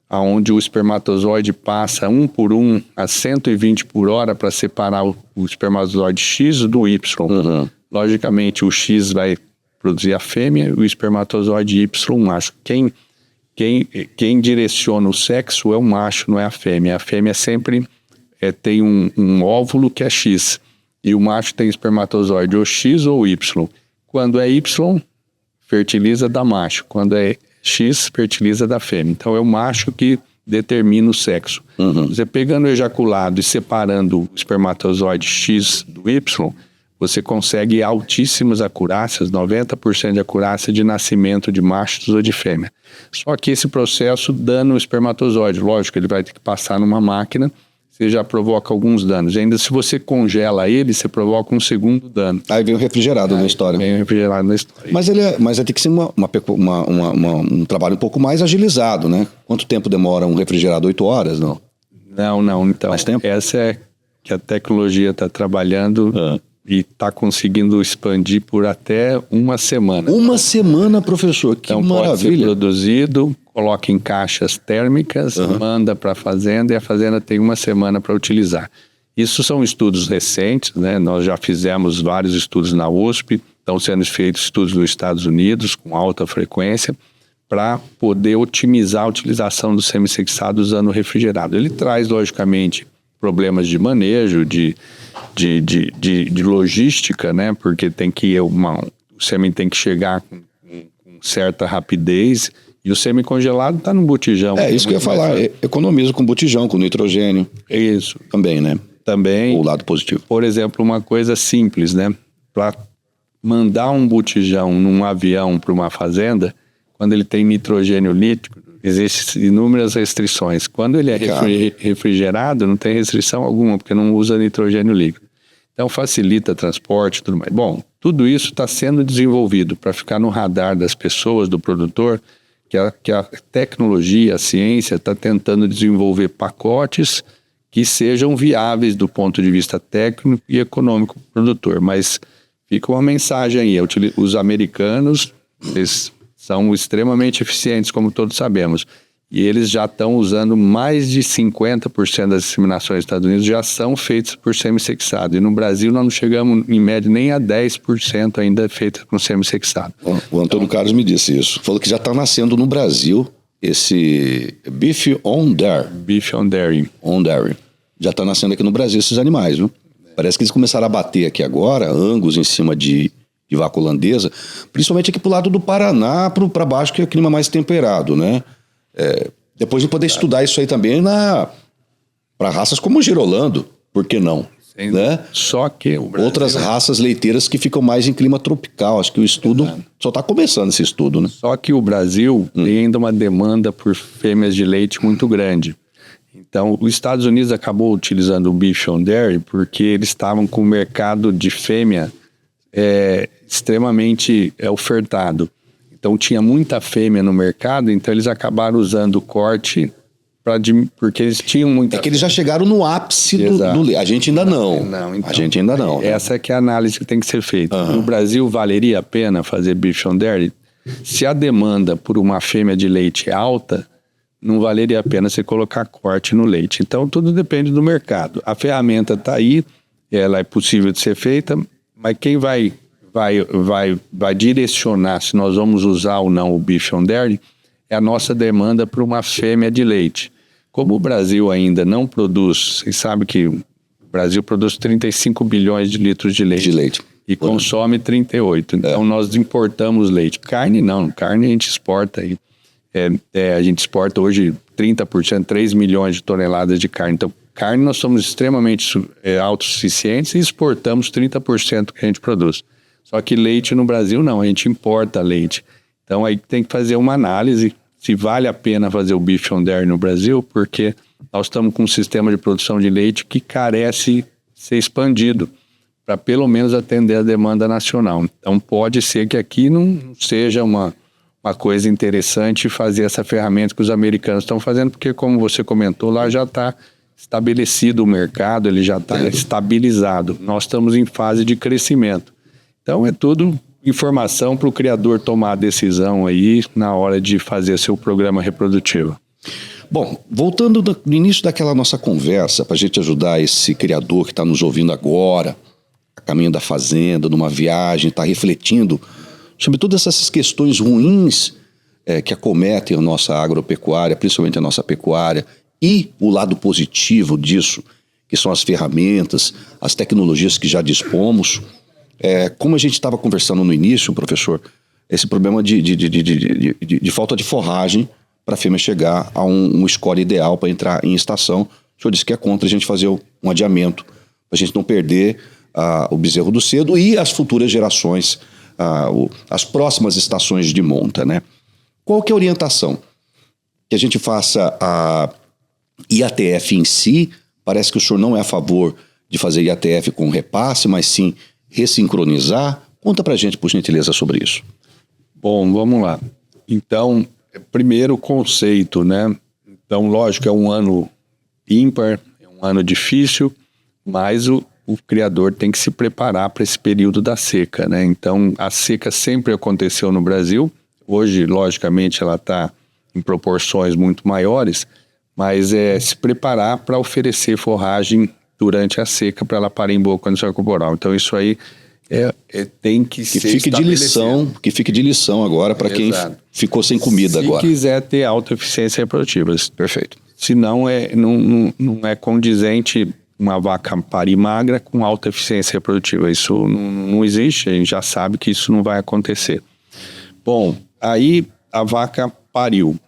onde o espermatozoide passa 1 por 1 a 120 por hora para separar o espermatozoide X do Y. Logicamente, o X vai produzir a fêmea e o espermatozoide Y o macho. Quem direciona o sexo é o macho, não é a fêmea. A fêmea sempre tem um óvulo que é X e o macho tem espermatozoide ou X ou Y. Quando é Y, fertiliza da macho. Quando é X, fertiliza da fêmea. Então é o macho que determina o sexo. Você pegando o ejaculado e separando o espermatozoide X do Y, você consegue altíssimas acurácias, 90% de acurácia de nascimento de machos ou de fêmea. Só que esse processo dana o espermatozoide. Lógico, ele vai ter que passar numa máquina, você já provoca alguns danos. E ainda se você congela ele, você provoca um segundo dano. Aí vem o refrigerado na história. Vem o refrigerado na história. Mas tem que ser um trabalho um pouco mais agilizado, né? Quanto tempo demora um refrigerado? 8 horas, não? Não. Então, mais tempo? Essa é que a tecnologia está trabalhando e está conseguindo expandir por até uma semana. Uma semana, professor, que então, maravilha. Pode ser produzido, coloca em caixas térmicas, manda para a fazenda e a fazenda tem uma semana para utilizar. Isso são estudos recentes, né? Nós já fizemos vários estudos na USP, estão sendo feitos estudos nos Estados Unidos com alta frequência para poder otimizar a utilização do semi-sexado usando o refrigerado. Ele traz, logicamente, problemas de manejo, de logística, né? Porque o sêmen tem que chegar com certa rapidez e o semi-congelado está no botijão. Isso que eu ia falar, economiza com botijão, com nitrogênio. Isso. Também, né? Também. O lado positivo. Por exemplo, uma coisa simples, né? Para mandar um botijão num avião para uma fazenda, quando ele tem nitrogênio líquido, existem inúmeras restrições. Quando ele é refrigerado, não tem restrição alguma, porque não usa nitrogênio líquido. Então facilita transporte e tudo mais. Bom, tudo isso está sendo desenvolvido para ficar no radar das pessoas, do produtor, que a tecnologia, a ciência está tentando desenvolver pacotes que sejam viáveis do ponto de vista técnico e econômico para o produtor. Mas fica uma mensagem aí, os americanos, eles são extremamente eficientes, como todos sabemos. E eles já estão usando mais de 50% das inseminações dos Estados Unidos já são feitas por semi-sexado. E no Brasil nós não chegamos, em média, nem a 10% ainda feitas com semi-sexado. O Antônio Carlos me disse isso. Falou que já está nascendo no Brasil esse Beef on Dairy. Beef on Dairy. On Dairy. Já está nascendo aqui no Brasil esses animais, viu? Parece que eles começaram a bater aqui agora, Angus em cima de vaca holandesa, principalmente aqui pro lado do Paraná, para baixo, que é o clima mais temperado, né? Depois de poder estudar isso aí também para raças como o Girolando, por que não? né? Só que o Brasil... Outras raças leiteiras que ficam mais em clima tropical. Acho que o estudo só está começando esse estudo, né? Só que o Brasil tem ainda uma demanda por fêmeas de leite muito grande. Então, os Estados Unidos acabou utilizando o Beef on Dairy porque eles estavam com o mercado de fêmea extremamente ofertado. Então, tinha muita fêmea no mercado, então eles acabaram usando o corte porque eles tinham muita... É que eles já chegaram no ápice do leite. A gente ainda não. Então, a gente ainda não. Essa é que é a análise que tem que ser feita. No Brasil, valeria a pena fazer Beef on Dairy? Se a demanda por uma fêmea de leite é alta, não valeria a pena você colocar corte no leite. Então, tudo depende do mercado. A ferramenta está aí, ela é possível de ser feita, mas quem vai direcionar se nós vamos usar ou não o Beef on Dairy é a nossa demanda por uma fêmea de leite. Como o Brasil ainda não produz, vocês sabem que o Brasil produz 35 bilhões de litros de leite. E consome 38. Então, nós importamos leite. Carne não, carne a gente exporta aí. A gente exporta hoje 30%, 3 milhões de toneladas de carne. Então, carne nós somos extremamente autossuficientes e exportamos 30% que a gente produz. Só que leite no Brasil não, a gente importa leite. Então aí tem que fazer uma análise se vale a pena fazer o Beef on Dairy no Brasil, porque nós estamos com um sistema de produção de leite que carece ser expandido para pelo menos atender a demanda nacional. Então pode ser que aqui não seja uma coisa interessante fazer essa ferramenta que os americanos estão fazendo, porque como você comentou, lá já está estabelecido o mercado, ele já está estabilizado. Nós estamos em fase de crescimento. Então é tudo informação para o criador tomar a decisão aí na hora de fazer seu programa reprodutivo. Bom, voltando no início daquela nossa conversa, para a gente ajudar esse criador que está nos ouvindo agora, a caminho da fazenda, numa viagem, está refletindo sobre todas essas questões ruins que acometem a nossa agropecuária, principalmente a nossa pecuária, e o lado positivo disso, que são as ferramentas, as tecnologias que já dispomos. Como a gente estava conversando no início, professor, esse problema de falta de forragem para a fêmea chegar a um score ideal para entrar em estação. O senhor disse que é contra a gente fazer um adiamento, para a gente não perder o bezerro do cedo e as futuras gerações, as próximas estações de monta, né? Qual que é a orientação? Que a gente faça a IATF em si? Parece que o senhor não é a favor de fazer IATF com repasse, mas sim ressincronizar. Conta pra gente, por gentileza, sobre isso. Bom, vamos lá. Então, primeiro o conceito, né? Então, lógico, é um ano ímpar, é um ano difícil, mas o criador tem que se preparar para esse período da seca, né? Então, a seca sempre aconteceu no Brasil. Hoje, logicamente, ela está em proporções muito maiores, mas se preparar para oferecer forragem durante a seca para ela parar em boa condição corporal. Então isso aí tem que ser fique de lição, que fique de lição agora para quem ficou sem comida agora. Se quiser ter alta eficiência reprodutiva. Perfeito. Senão não é condizente uma vaca parir magra com alta eficiência reprodutiva. Isso não existe, a gente já sabe que isso não vai acontecer. Bom, aí a vaca pariu.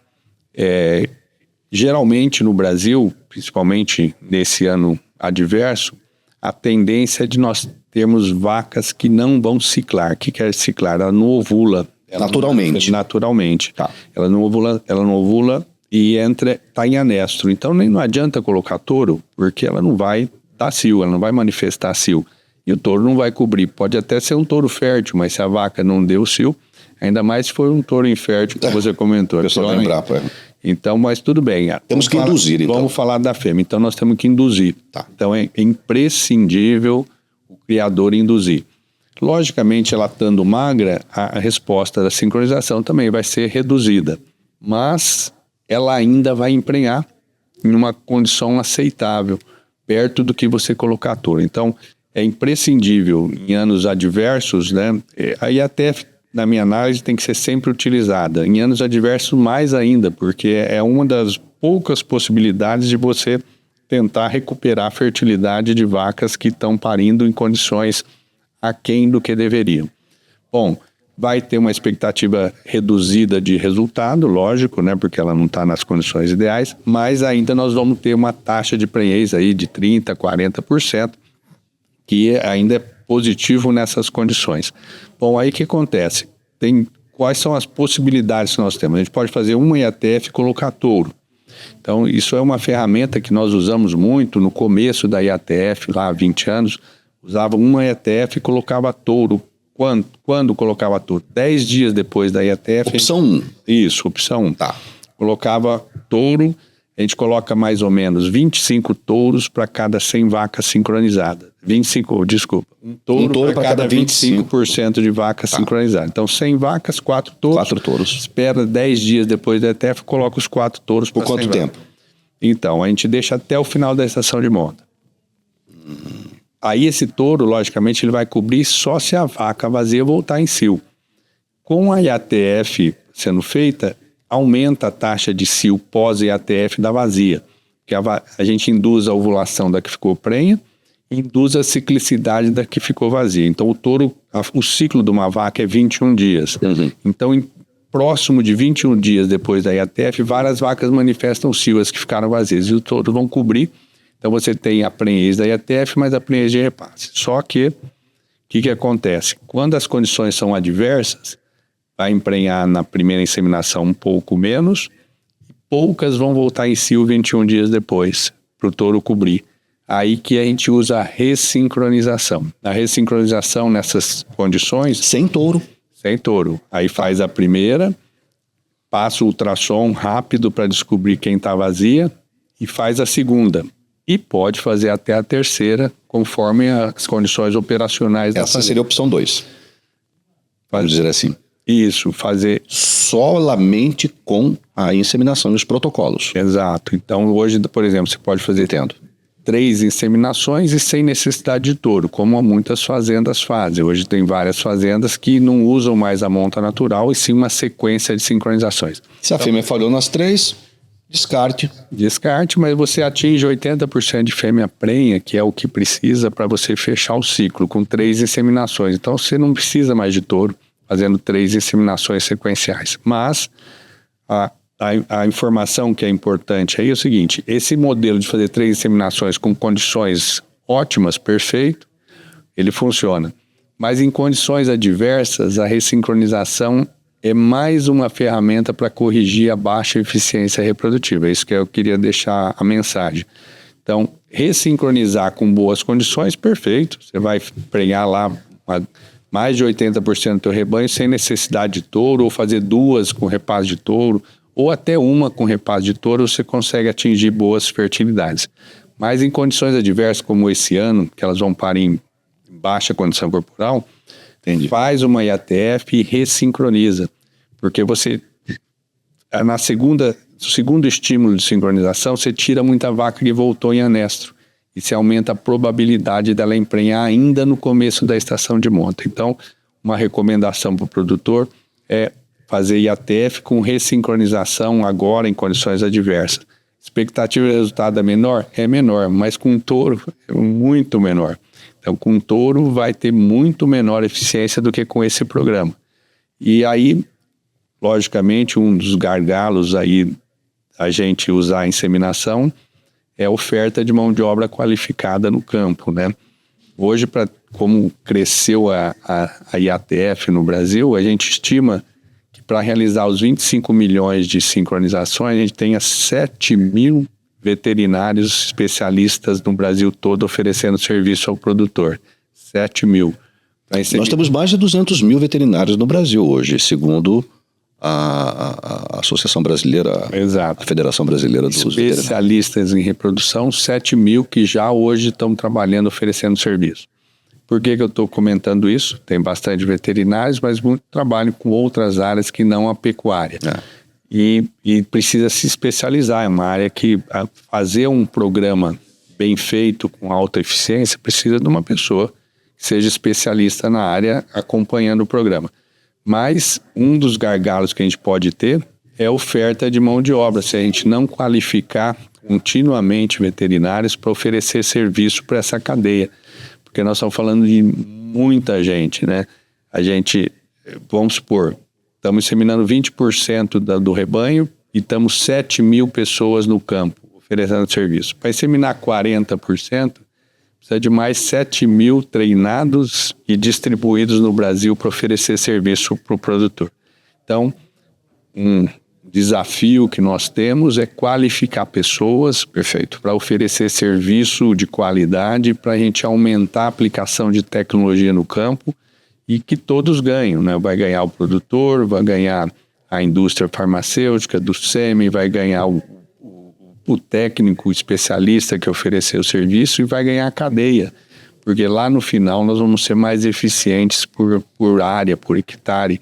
Geralmente no Brasil, principalmente nesse ano adverso, a tendência é de nós termos vacas que não vão ciclar. O que quer ciclar? Ela não ovula. Naturalmente. Tá. Ela não ovula e está em anestro. Então nem não adianta colocar touro, porque ela não vai dar cio, ela não vai manifestar cio. E o touro não vai cobrir. Pode até ser um touro fértil, mas se a vaca não deu cio, ainda mais se for um touro infértil, que você comentou. Eu só lembrar, Então, mas tudo bem. Temos que induzir, então. Vamos falar da fêmea. Então, nós temos que induzir. Tá. Então, é imprescindível o criador induzir. Logicamente, ela estando magra, a resposta da sincronização também vai ser reduzida. Mas ela ainda vai emprenhar em uma condição aceitável, perto do que você colocar a touro. Então, é imprescindível em anos adversos, né? Aí até... na minha análise, tem que ser sempre utilizada. Em anos adversos, mais ainda, porque é uma das poucas possibilidades de você tentar recuperar a fertilidade de vacas que estão parindo em condições aquém do que deveriam. Bom, vai ter uma expectativa reduzida de resultado, lógico, né, porque ela não está nas condições ideais, mas ainda nós vamos ter uma taxa de prenhez aí de 30%, 40%, que ainda é positivo nessas condições. Bom, aí o que acontece? Quais são as possibilidades que nós temos? A gente pode fazer uma IATF e colocar touro. Então, isso é uma ferramenta que nós usamos muito no começo da IATF, lá há 20 anos, usava uma IATF e colocava touro. Quando colocava touro? 10 dias depois da IATF. Opção 1. Isso, opção 1. Tá. Colocava touro, a gente coloca mais ou menos 25 touros para cada 100 vacas sincronizadas. Um touro para cada 25% de vacas sincronizadas. Então, 100 vacas, 4 touros. 4 touros. Espera 10 dias depois da IATF, coloca os 4 touros. Por quanto tempo? Então, a gente deixa até o final da estação de monta. Aí esse touro, logicamente, ele vai cobrir só se a vaca vazia voltar em cio. Com a IATF sendo feita, aumenta a taxa de cio pós-IATF da vazia. Que a gente induz a ovulação da que ficou prenha, induz a ciclicidade da que ficou vazia. Então, o ciclo de uma vaca é 21 dias. Uhum. Então, próximo de 21 dias depois da IATF, várias vacas manifestam cio, as que ficaram vazias, e os touros vão cobrir. Então, você tem a prenhez da IATF, mas a prenhez de repasse. Só que, o que acontece? Quando as condições são adversas, vai emprenhar na primeira inseminação um pouco menos, e poucas vão voltar em cio 21 dias depois, para o touro cobrir. Aí que a gente usa a ressincronização. A ressincronização nessas condições... Sem touro. Sem touro. Aí faz a primeira, passa o ultrassom rápido para descobrir quem está vazia e faz a segunda. E pode fazer até a terceira, conforme as condições operacionais da fazenda. Essa seria a opção 2. Vamos dizer assim. Isso, fazer... Solamente com a inseminação e os protocolos. Exato. Então, hoje, por exemplo, você pode fazer... 3 inseminações e sem necessidade de touro, como muitas fazendas fazem. Hoje tem várias fazendas que não usam mais a monta natural e sim uma sequência de sincronizações. Se a fêmea falhou nas 3, descarte. Descarte, mas você atinge 80% de fêmea prenha, que é o que precisa para você fechar o ciclo, com 3 inseminações. Então você não precisa mais de touro, fazendo 3 inseminações sequenciais. Mas a informação que é importante aí é o seguinte: esse modelo de fazer 3 inseminações com condições ótimas, perfeito, ele funciona. Mas em condições adversas, a ressincronização é mais uma ferramenta para corrigir a baixa eficiência reprodutiva. É isso que eu queria deixar a mensagem. Então, ressincronizar com boas condições, perfeito. Você vai prenhar lá mais de 80% do teu rebanho sem necessidade de touro, ou fazer 2 com repasse de touro, ou até uma com repasse de touro, você consegue atingir boas fertilidades. Mas em condições adversas, como esse ano, que elas vão parar em baixa condição corporal, faz uma IATF e ressincroniza. Porque você, no segundo estímulo de sincronização, você tira muita vaca que voltou em anestro. E você aumenta a probabilidade dela emprenhar ainda no começo da estação de monta. Então, uma recomendação para o produtor é fazer IATF com ressincronização agora em condições adversas. Expectativa de resultado é menor? É menor, mas com touro é muito menor. Então, com touro vai ter muito menor eficiência do que com esse programa. E aí, logicamente, um dos gargalos aí a gente usar a inseminação é a oferta de mão de obra qualificada no campo, né? Hoje, como cresceu a IATF no Brasil, a gente estima que para realizar os 25 milhões de sincronizações, a gente tenha 7 mil veterinários especialistas no Brasil todo oferecendo serviço ao produtor. 7 mil. Nós temos mais de 200 mil veterinários no Brasil hoje, segundo a Associação Brasileira, Exato. A Federação Brasileira dos Veterinários. Especialistas em reprodução, 7 mil que já hoje estão trabalhando, oferecendo serviço. Por que eu estou comentando isso? Tem bastante veterinários, mas muito trabalho com outras áreas que não a pecuária. E precisa se especializar. É uma área que fazer um programa bem feito, com alta eficiência, precisa de uma pessoa que seja especialista na área acompanhando o programa. Mas um dos gargalos que a gente pode ter é a oferta de mão de obra, se a gente não qualificar continuamente veterinários para oferecer serviço para essa cadeia. Porque nós estamos falando de muita gente, né? A gente, vamos supor, estamos inseminando 20% do rebanho e estamos 7 mil pessoas no campo oferecendo serviço. Para inseminar 40%, precisa de mais 7 mil treinados e distribuídos no Brasil para oferecer serviço para o produtor. Então, um desafio que nós temos é qualificar pessoas para oferecer serviço de qualidade, para a gente aumentar a aplicação de tecnologia no campo e que todos ganham, né? Vai ganhar o produtor, vai ganhar a indústria farmacêutica do sêmen, vai ganhar o técnico, o especialista que ofereceu o serviço e vai ganhar a cadeia, porque lá no final nós vamos ser mais eficientes por área, por hectare,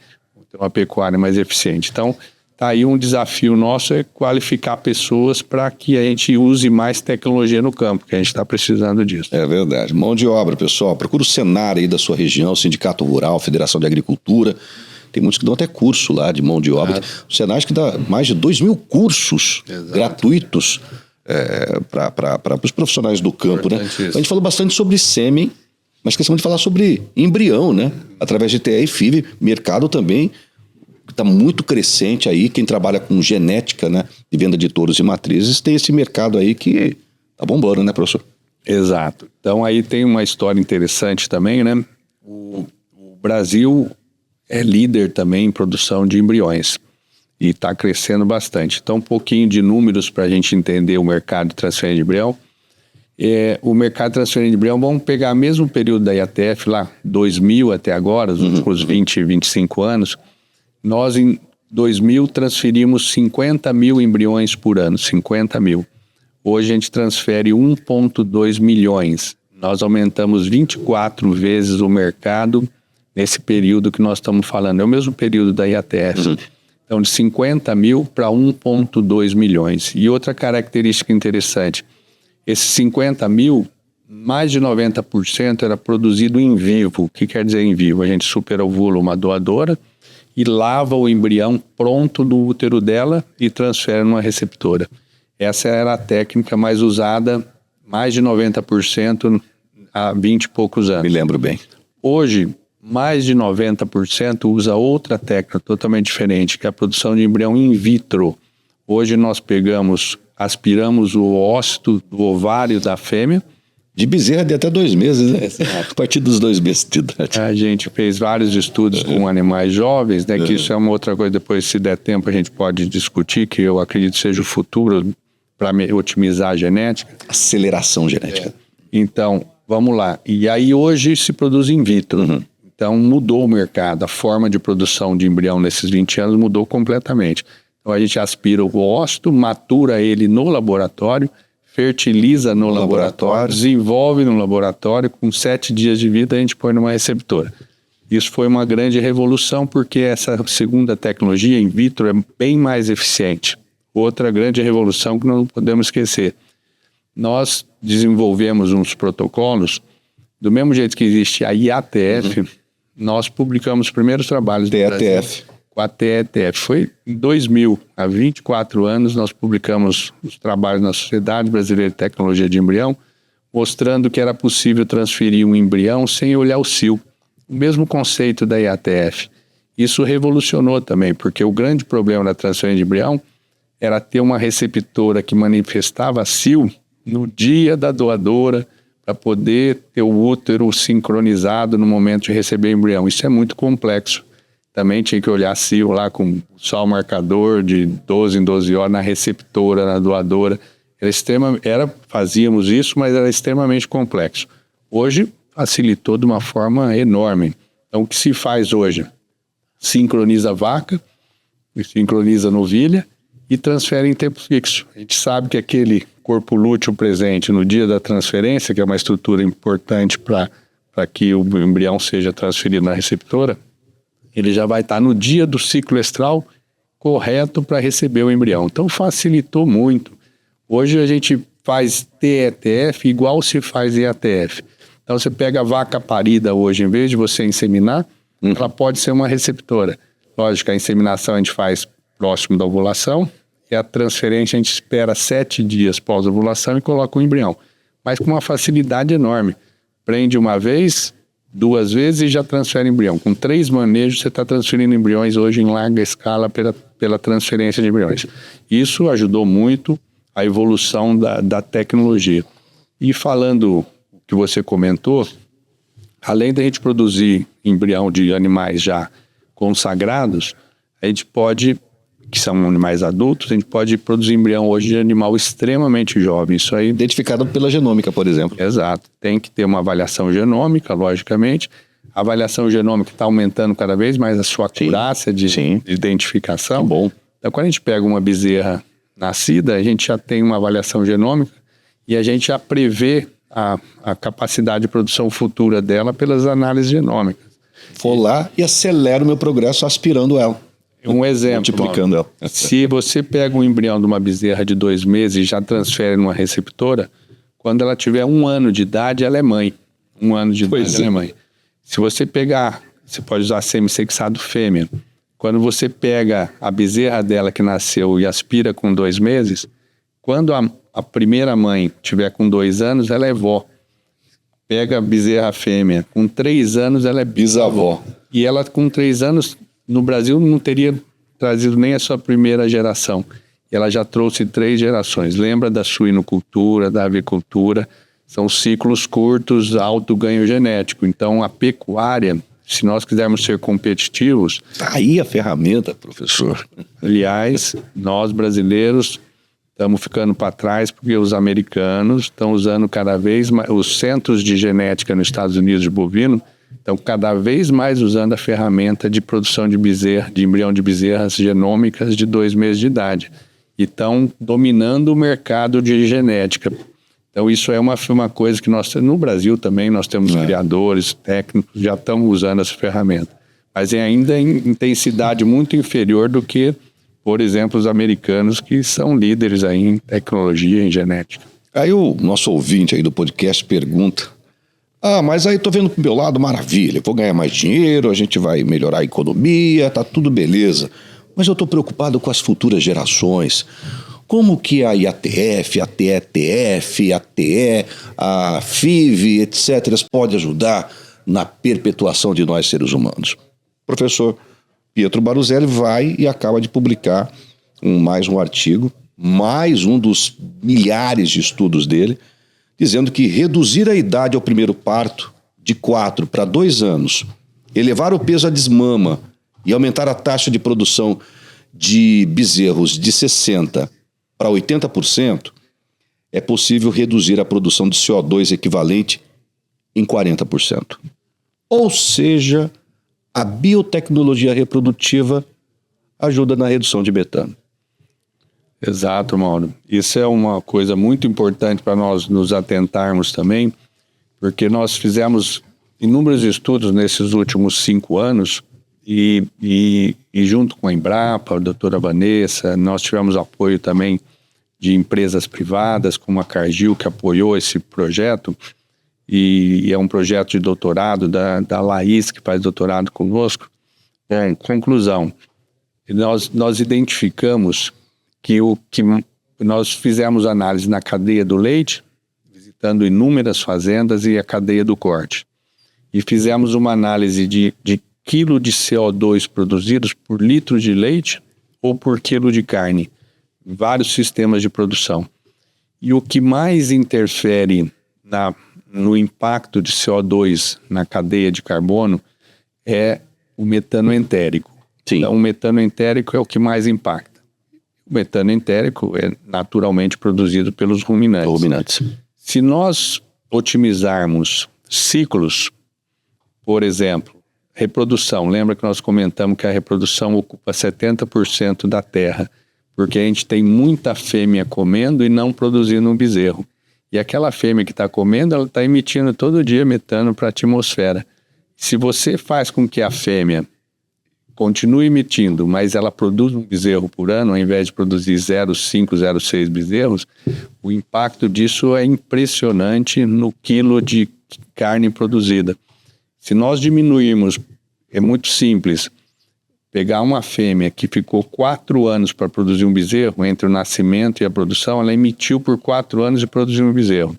ter uma pecuária mais eficiente. Então, tá aí um desafio nosso, é qualificar pessoas para que a gente use mais tecnologia no campo, que a gente está precisando disso. É verdade. Mão de obra, pessoal. Procura o Senar aí da sua região, Sindicato Rural, Federação de Agricultura. Tem muitos que dão até curso lá de mão de obra. O Senar acho que dá mais de 2.000 cursos gratuitos para os profissionais do campo, né? A gente falou bastante sobre sêmen, mas esquecemos de falar sobre embrião, né? Através de TE e FIV, mercado também está muito crescente aí. Quem trabalha com genética, né, de venda de touros e matrizes, tem esse mercado aí que tá bombando, né, professor? Exato. Então aí tem uma história interessante também, né? O Brasil é líder também em produção de embriões e está crescendo bastante. Então, um pouquinho de números para a gente entender o mercado de transferência de embrião. O mercado de transferência de embrião, vamos pegar o mesmo período da IATF, lá 2000 até agora, os últimos 20, 25 anos, nós em 2000 transferimos 50 mil embriões por ano, 50 mil. Hoje a gente transfere 1,2 milhões. Nós aumentamos 24 vezes o mercado nesse período que nós estamos falando. É o mesmo período da IATF. Então, de 50 mil para 1,2 milhões. E outra característica interessante, esses 50 mil, mais de 90% era produzido em vivo. O que quer dizer em vivo? A gente superovula uma doadora e lava o embrião pronto do útero dela e transfere numa receptora. Essa era a técnica mais usada, mais de 90% há 20 e poucos anos. Me lembro bem. Hoje, mais de 90% usa outra técnica totalmente diferente, que é a produção de embrião in vitro. Hoje nós aspiramos o ócito do ovário da fêmea. De bezerra de até 2 meses, né? A partir dos 2 meses de idade. A gente fez vários estudos com animais jovens, né? Que isso é uma outra coisa, depois se der tempo a gente pode discutir, que eu acredito seja o futuro para otimizar a genética. Aceleração genética. Então, vamos lá. E aí hoje se produz in vitro. Então mudou o mercado, a forma de produção de embrião nesses 20 anos mudou completamente. Então a gente aspira o ócito, matura ele no laboratório, fertiliza no laboratório, desenvolve no laboratório, com 7 dias de vida a gente põe numa receptora. Isso foi uma grande revolução porque essa segunda tecnologia in vitro é bem mais eficiente. Outra grande revolução que não podemos esquecer. Nós desenvolvemos uns protocolos, do mesmo jeito que existe a IATF, nós publicamos os primeiros trabalhos do Brasil com a TETF. Foi em 2000, há 24 anos, nós publicamos os trabalhos na Sociedade Brasileira de Tecnologia de Embrião, mostrando que era possível transferir um embrião sem olhar o cio. O mesmo conceito da IATF. Isso revolucionou também, porque o grande problema da transferência de embrião era ter uma receptora que manifestava cio no dia da doadora, para poder ter o útero sincronizado no momento de receber embrião. Isso é muito complexo. Também tinha que olhar cio lá com só o marcador de 12 em 12 horas na receptora, na doadora. Fazíamos isso, mas era extremamente complexo. Hoje facilitou de uma forma enorme. Então o que se faz hoje? Sincroniza a vaca, sincroniza a novilha e transfere em tempo fixo. A gente sabe que aquele corpo lúteo presente no dia da transferência, que é uma estrutura importante para que o embrião seja transferido na receptora, ele já vai estar no dia do ciclo estral correto para receber o embrião. Então facilitou muito. Hoje a gente faz TETF igual se faz IATF. Então você pega a vaca parida hoje, em vez de você inseminar, ela pode ser uma receptora. Lógico, a inseminação a gente faz próximo da ovulação, e a transferência a gente espera 7 dias pós-ovulação e coloca o embrião. Mas com uma facilidade enorme. Prende uma vez, 2 vezes e já transfere embrião. Com 3 manejos você está transferindo embriões hoje em larga escala pela transferência de embriões. Isso ajudou muito a evolução da tecnologia. E falando o que você comentou, além da gente produzir embrião de animais já consagrados, a gente pode, que são animais adultos, a gente pode produzir embrião hoje de animal extremamente jovem. Isso aí... Identificado pela genômica, por exemplo. Exato. Tem que ter uma avaliação genômica, logicamente. A avaliação genômica está aumentando cada vez mais a sua acurácia de identificação. Que bom. Então, quando a gente pega uma bezerra nascida, a gente já tem uma avaliação genômica e a gente já prevê a capacidade de produção futura dela pelas análises genômicas. Vou lá e acelero o meu progresso aspirando ela. Um exemplo, multiplicando ela. Se você pega um embrião de uma bezerra de 2 meses e já transfere numa receptora, quando ela tiver 1 ano de idade, ela é mãe. 1 ano de idade, ela é mãe. Se você pegar, você pode usar semissexado fêmea. Quando você pega a bezerra dela que nasceu e aspira com 2 meses, quando a primeira mãe tiver com 2 anos, ela é vó. Pega a bezerra fêmea, com 3 anos ela é bisavó. E ela com 3 anos, no Brasil, não teria trazido nem a sua primeira geração. E ela já trouxe 3 gerações. Lembra da suinocultura, da avicultura, são ciclos curtos, alto ganho genético. Então, a pecuária, se nós quisermos ser competitivos... Tá aí a ferramenta, professor. Aliás, nós brasileiros estamos ficando para trás porque os americanos estão usando cada vez mais... Os centros de genética nos Estados Unidos de bovino estão cada vez mais usando a ferramenta de produção de bezerra, de embrião de bezerras genômicas de 2 meses de idade. E estão dominando o mercado de genética. Então, isso é uma coisa que nós, no Brasil também, nós temos criadores, técnicos, já estão usando essa ferramenta. Mas é ainda em intensidade muito inferior do que, por exemplo, os americanos, que são líderes aí em tecnologia, em genética. Aí o nosso ouvinte aí do podcast pergunta, mas aí tô vendo pro meu lado, maravilha, vou ganhar mais dinheiro, a gente vai melhorar a economia, tá tudo beleza. Mas eu tô preocupado com as futuras gerações. Como que a IATF, a TETF, a TE, a FIV, etc., pode ajudar na perpetuação de nós seres humanos? O professor Pietro Baruzelli vai e acaba de publicar mais um artigo, mais um dos milhares de estudos dele, dizendo que reduzir a idade ao primeiro parto de 4 para 2 anos, elevar o peso à desmama e aumentar a taxa de produção de bezerros de 60% para 80%, é possível reduzir a produção de CO2 equivalente em 40%. Ou seja, a biotecnologia reprodutiva ajuda na redução de metano. Exato, Mauro. Isso é uma coisa muito importante para nós nos atentarmos também, porque nós fizemos inúmeros estudos nesses últimos 5 anos e junto com a Embrapa, a doutora Vanessa, nós tivemos apoio também de empresas privadas, como a Cargill, que apoiou esse projeto, e é um projeto de doutorado da Laís, que faz doutorado conosco. Bom, conclusão, nós identificamos que nós fizemos análise na cadeia do leite, visitando inúmeras fazendas e a cadeia do corte. E fizemos uma análise de quilo de CO2 produzidos por litro de leite ou por quilo de carne. Vários sistemas de produção. E o que mais interfere no impacto de CO2 na cadeia de carbono é o metano entérico. Sim. Então, o metano entérico é o que mais impacta. O metano entérico é naturalmente produzido pelos ruminantes. Se nós otimizarmos ciclos, por exemplo, reprodução, lembra que nós comentamos que a reprodução ocupa 70% da terra, porque a gente tem muita fêmea comendo e não produzindo um bezerro. E aquela fêmea que está comendo, ela está emitindo todo dia metano para a atmosfera. Se você faz com que a fêmea continue emitindo, mas ela produz um bezerro por ano, ao invés de produzir 0,5, 0,6 bezerros, o impacto disso é impressionante no quilo de carne produzida. Se nós diminuirmos, é muito simples, pegar uma fêmea que ficou 4 anos para produzir um bezerro, entre o nascimento e a produção, ela emitiu por 4 anos e produziu um bezerro.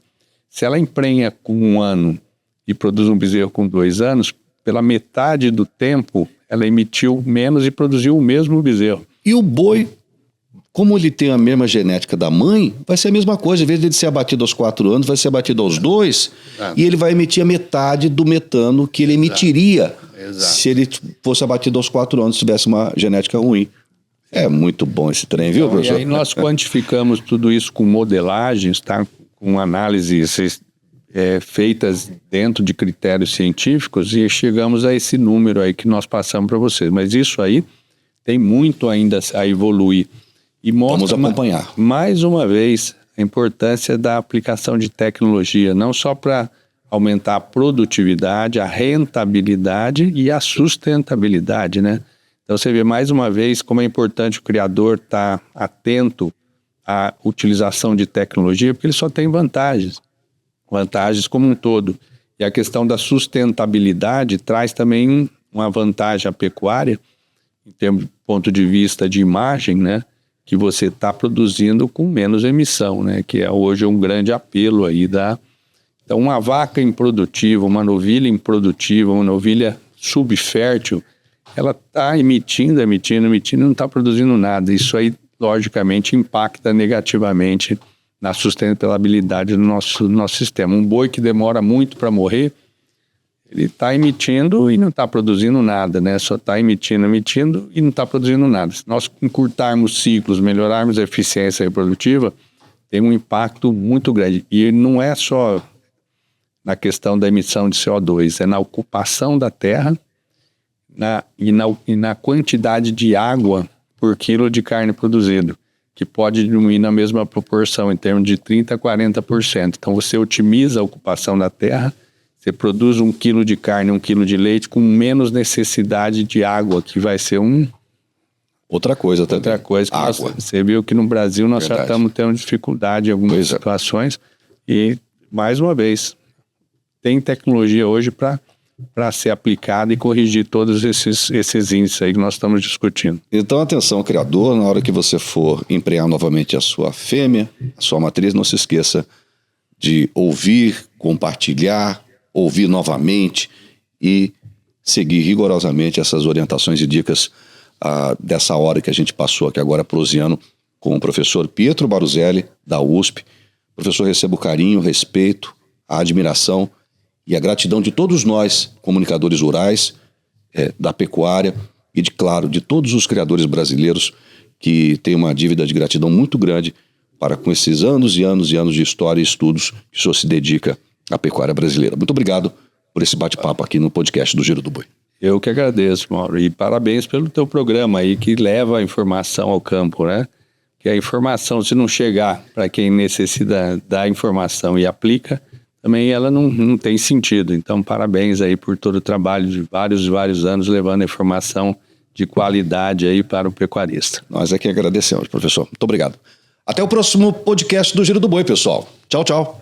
Se ela emprenha com 1 ano e produz um bezerro com 2 anos, pela metade do tempo, ela emitiu menos e produziu o mesmo bezerro. E o boi como ele tem a mesma genética da mãe, vai ser a mesma coisa. Em vez de ele ser abatido aos 4 anos, vai ser abatido aos 2, e ele vai emitir a metade do metano que ele emitiria se ele fosse abatido aos 4 anos, se tivesse uma genética ruim. É muito bom esse trem, viu, professor? E aí nós quantificamos tudo isso com modelagens, tá? Com análises feitas dentro de critérios científicos, e chegamos a esse número aí que nós passamos para vocês. Mas isso aí tem muito ainda a evoluir. E mostra, vamos acompanhar. Mais uma vez, a importância da aplicação de tecnologia, não só para aumentar a produtividade, a rentabilidade e a sustentabilidade, né? Então você vê mais uma vez como é importante o criador estar atento à utilização de tecnologia, porque ele só tem vantagens como um todo. E a questão da sustentabilidade traz também uma vantagem à pecuária, em termos de ponto de vista de imagem, né? Que você está produzindo com menos emissão, né? Que é hoje um grande apelo aí Então, uma vaca improdutiva, uma novilha improdutiva, uma novilha subfértil, ela está emitindo, e não está produzindo nada. Isso aí, logicamente, impacta negativamente na sustentabilidade do nosso sistema. Um boi que demora muito para morrer, ele está emitindo e não está produzindo nada, né? Só está emitindo e não está produzindo nada. Se nós encurtarmos ciclos, melhorarmos a eficiência reprodutiva, tem um impacto muito grande. E não é só na questão da emissão de CO2, é na ocupação da terra e na quantidade de água por quilo de carne produzido, que pode diminuir na mesma proporção, em termos de 30% a 40%. Então você otimiza a ocupação da terra, você produz 1 quilo de carne, 1 quilo de leite com menos necessidade de água, que vai ser outra coisa também. Outra coisa. Você viu que no Brasil nós já estamos tendo dificuldade em algumas situações. E, mais uma vez, tem tecnologia hoje para ser aplicada e corrigir todos esses índices aí que nós estamos discutindo. Então, atenção, criador, na hora que você for emprenhar novamente a sua fêmea, a sua matriz, não se esqueça de ouvir, compartilhar, ouvir novamente e seguir rigorosamente essas orientações e dicas dessa hora que a gente passou aqui agora prosseando com o professor Pietro Baruzelli, da USP. Professor, recebo o carinho, o respeito, a admiração e a gratidão de todos nós, comunicadores rurais, da pecuária e, claro, de todos os criadores brasileiros que têm uma dívida de gratidão muito grande para com esses anos e anos e anos de história e estudos que o senhor se dedica à pecuária brasileira. Muito obrigado por esse bate-papo aqui no podcast do Giro do Boi. Eu que agradeço, Mauro, e parabéns pelo teu programa aí que leva a informação ao campo, né? Que a informação, se não chegar para quem necessita da informação e aplica, também ela não tem sentido. Então, parabéns aí por todo o trabalho de vários anos levando a informação de qualidade aí para o pecuarista. Nós é que agradecemos, professor. Muito obrigado. Até o próximo podcast do Giro do Boi, pessoal. Tchau, tchau.